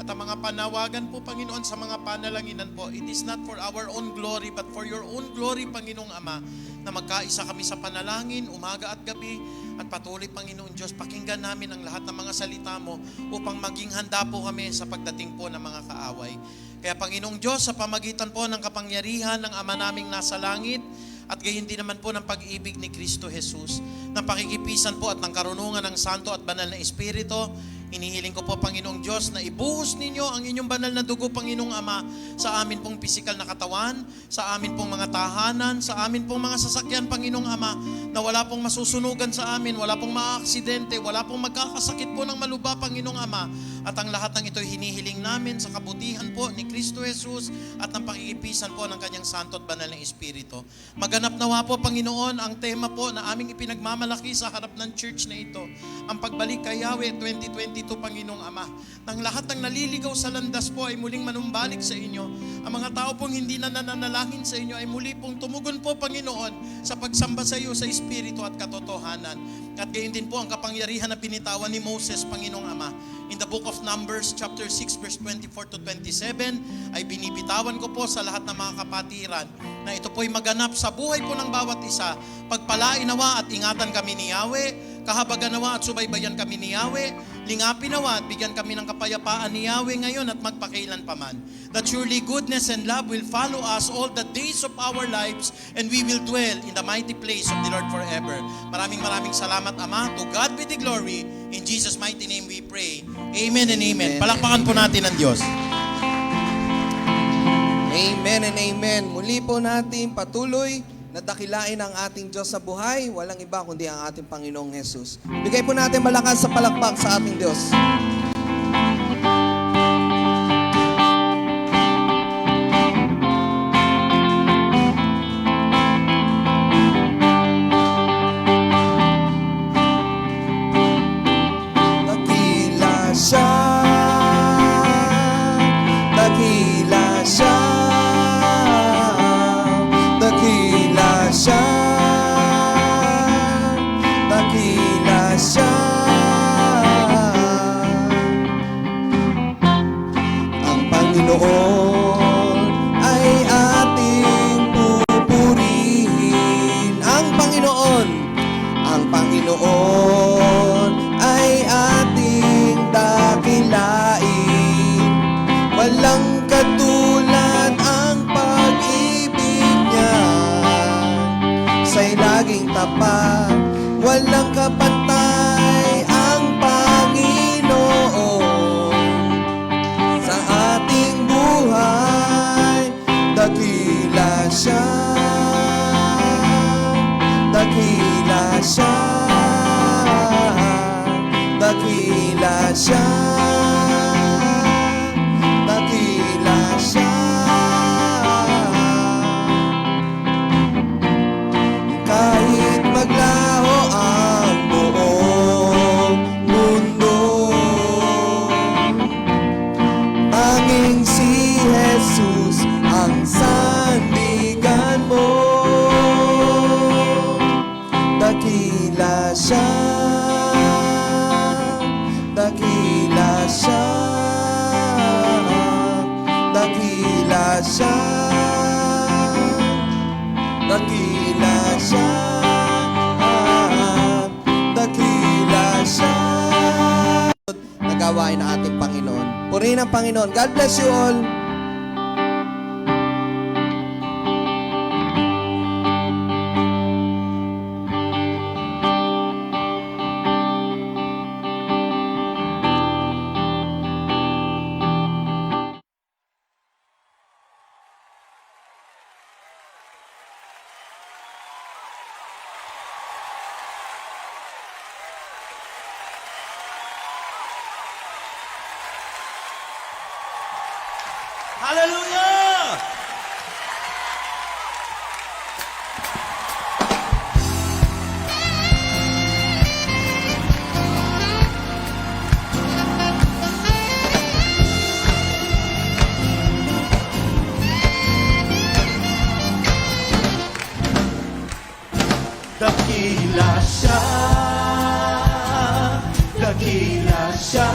At ang mga panawagan po, Panginoon, sa mga panalanginan po, it is not for our own glory, but for your own glory, Panginoong Ama, na magkaisa kami sa panalangin, umaga at gabi, at patuloy, Panginoon Diyos, pakinggan namin ang lahat ng mga salita mo upang maging handa po kami sa pagdating po ng mga kaaway. Kaya, Panginoong Diyos, sa pamagitan po ng kapangyarihan ng Ama naming nasa langit, at gayon din naman po ng pag-ibig ni Kristo Jesus, ng pakikipisan po at ng karunungan ng Santo at Banal na Espiritu, inihiling ko po, Panginoong Diyos, na ibuhos ninyo ang inyong banal na dugo, Panginoong Ama, sa amin pong pisikal na katawan, sa amin pong mga tahanan, sa amin pong mga sasakyan, Panginoong Ama, na wala pong masusunugan sa amin, wala pong maaaksidente, wala pong magkakasakit po ng maluba, Panginoong Ama. At ang lahat ng ito'y hinihiling namin sa kabutihan po ni Kristo Jesus at ng pakikipisan po ng Kanyang Santo at Banal na Espiritu. Maganap nawa po, Panginoon, ang tema po na aming ipinagmamalaki sa harap ng church na ito, ang pagbalik kay Yahweh 2022, Panginoong Ama. Nang lahat ng naliligaw sa landas po ay muling manumbalik sa inyo. Ang mga tao pong hindi na nananalangin sa inyo ay muli pong tumugon po, Panginoon, sa pagsamba sa iyo sa Espiritu at katotohanan. At gayon din po ang kapangyarihan na binitawan ni Moses, Panginoong Ama. In the book of Numbers, chapter 6, verse 24 to 27, ay binibitawan ko po sa lahat ng mga kapatiran na ito po'y maganap sa buhay po ng bawat isa. Pagpalain nawa at ingatan kami ni Yahweh, kahabagan nawa at subaybayan kami ni Yahweh, lingapin nawa at bigyan kami ng kapayapaan ni Yahweh ngayon at magpakailan paman. That surely goodness and love will follow us all the days of our lives, and we will dwell in the mighty place of the Lord forever. Maraming salamat, Ama. To God be the glory. In Jesus' mighty name we pray. Amen and amen. Palakpakan po natin ang Diyos. Amen and amen. Muli po natin patuloy na dakilain ang ating Diyos sa buhay. Walang iba kundi ang ating Panginoong Jesus. Bigay po natin malakas sa palakpak sa ating Diyos. pagiging tapat. Walang kapantay ang Panginoon sa ating buhay. Dakila siya, dakila siya, dakila siya, dakila siya. Kahit maglaho ang buong mundo, tanging si Jesus ang sandigan mo. Dakila siya, dakila siya, dakila siya, dakila siya, dakila siya. Nagawain ng ating Panginoon. Purihin ang Panginoon. God bless you all. Hallelujah! Dakila siya, dakila siya.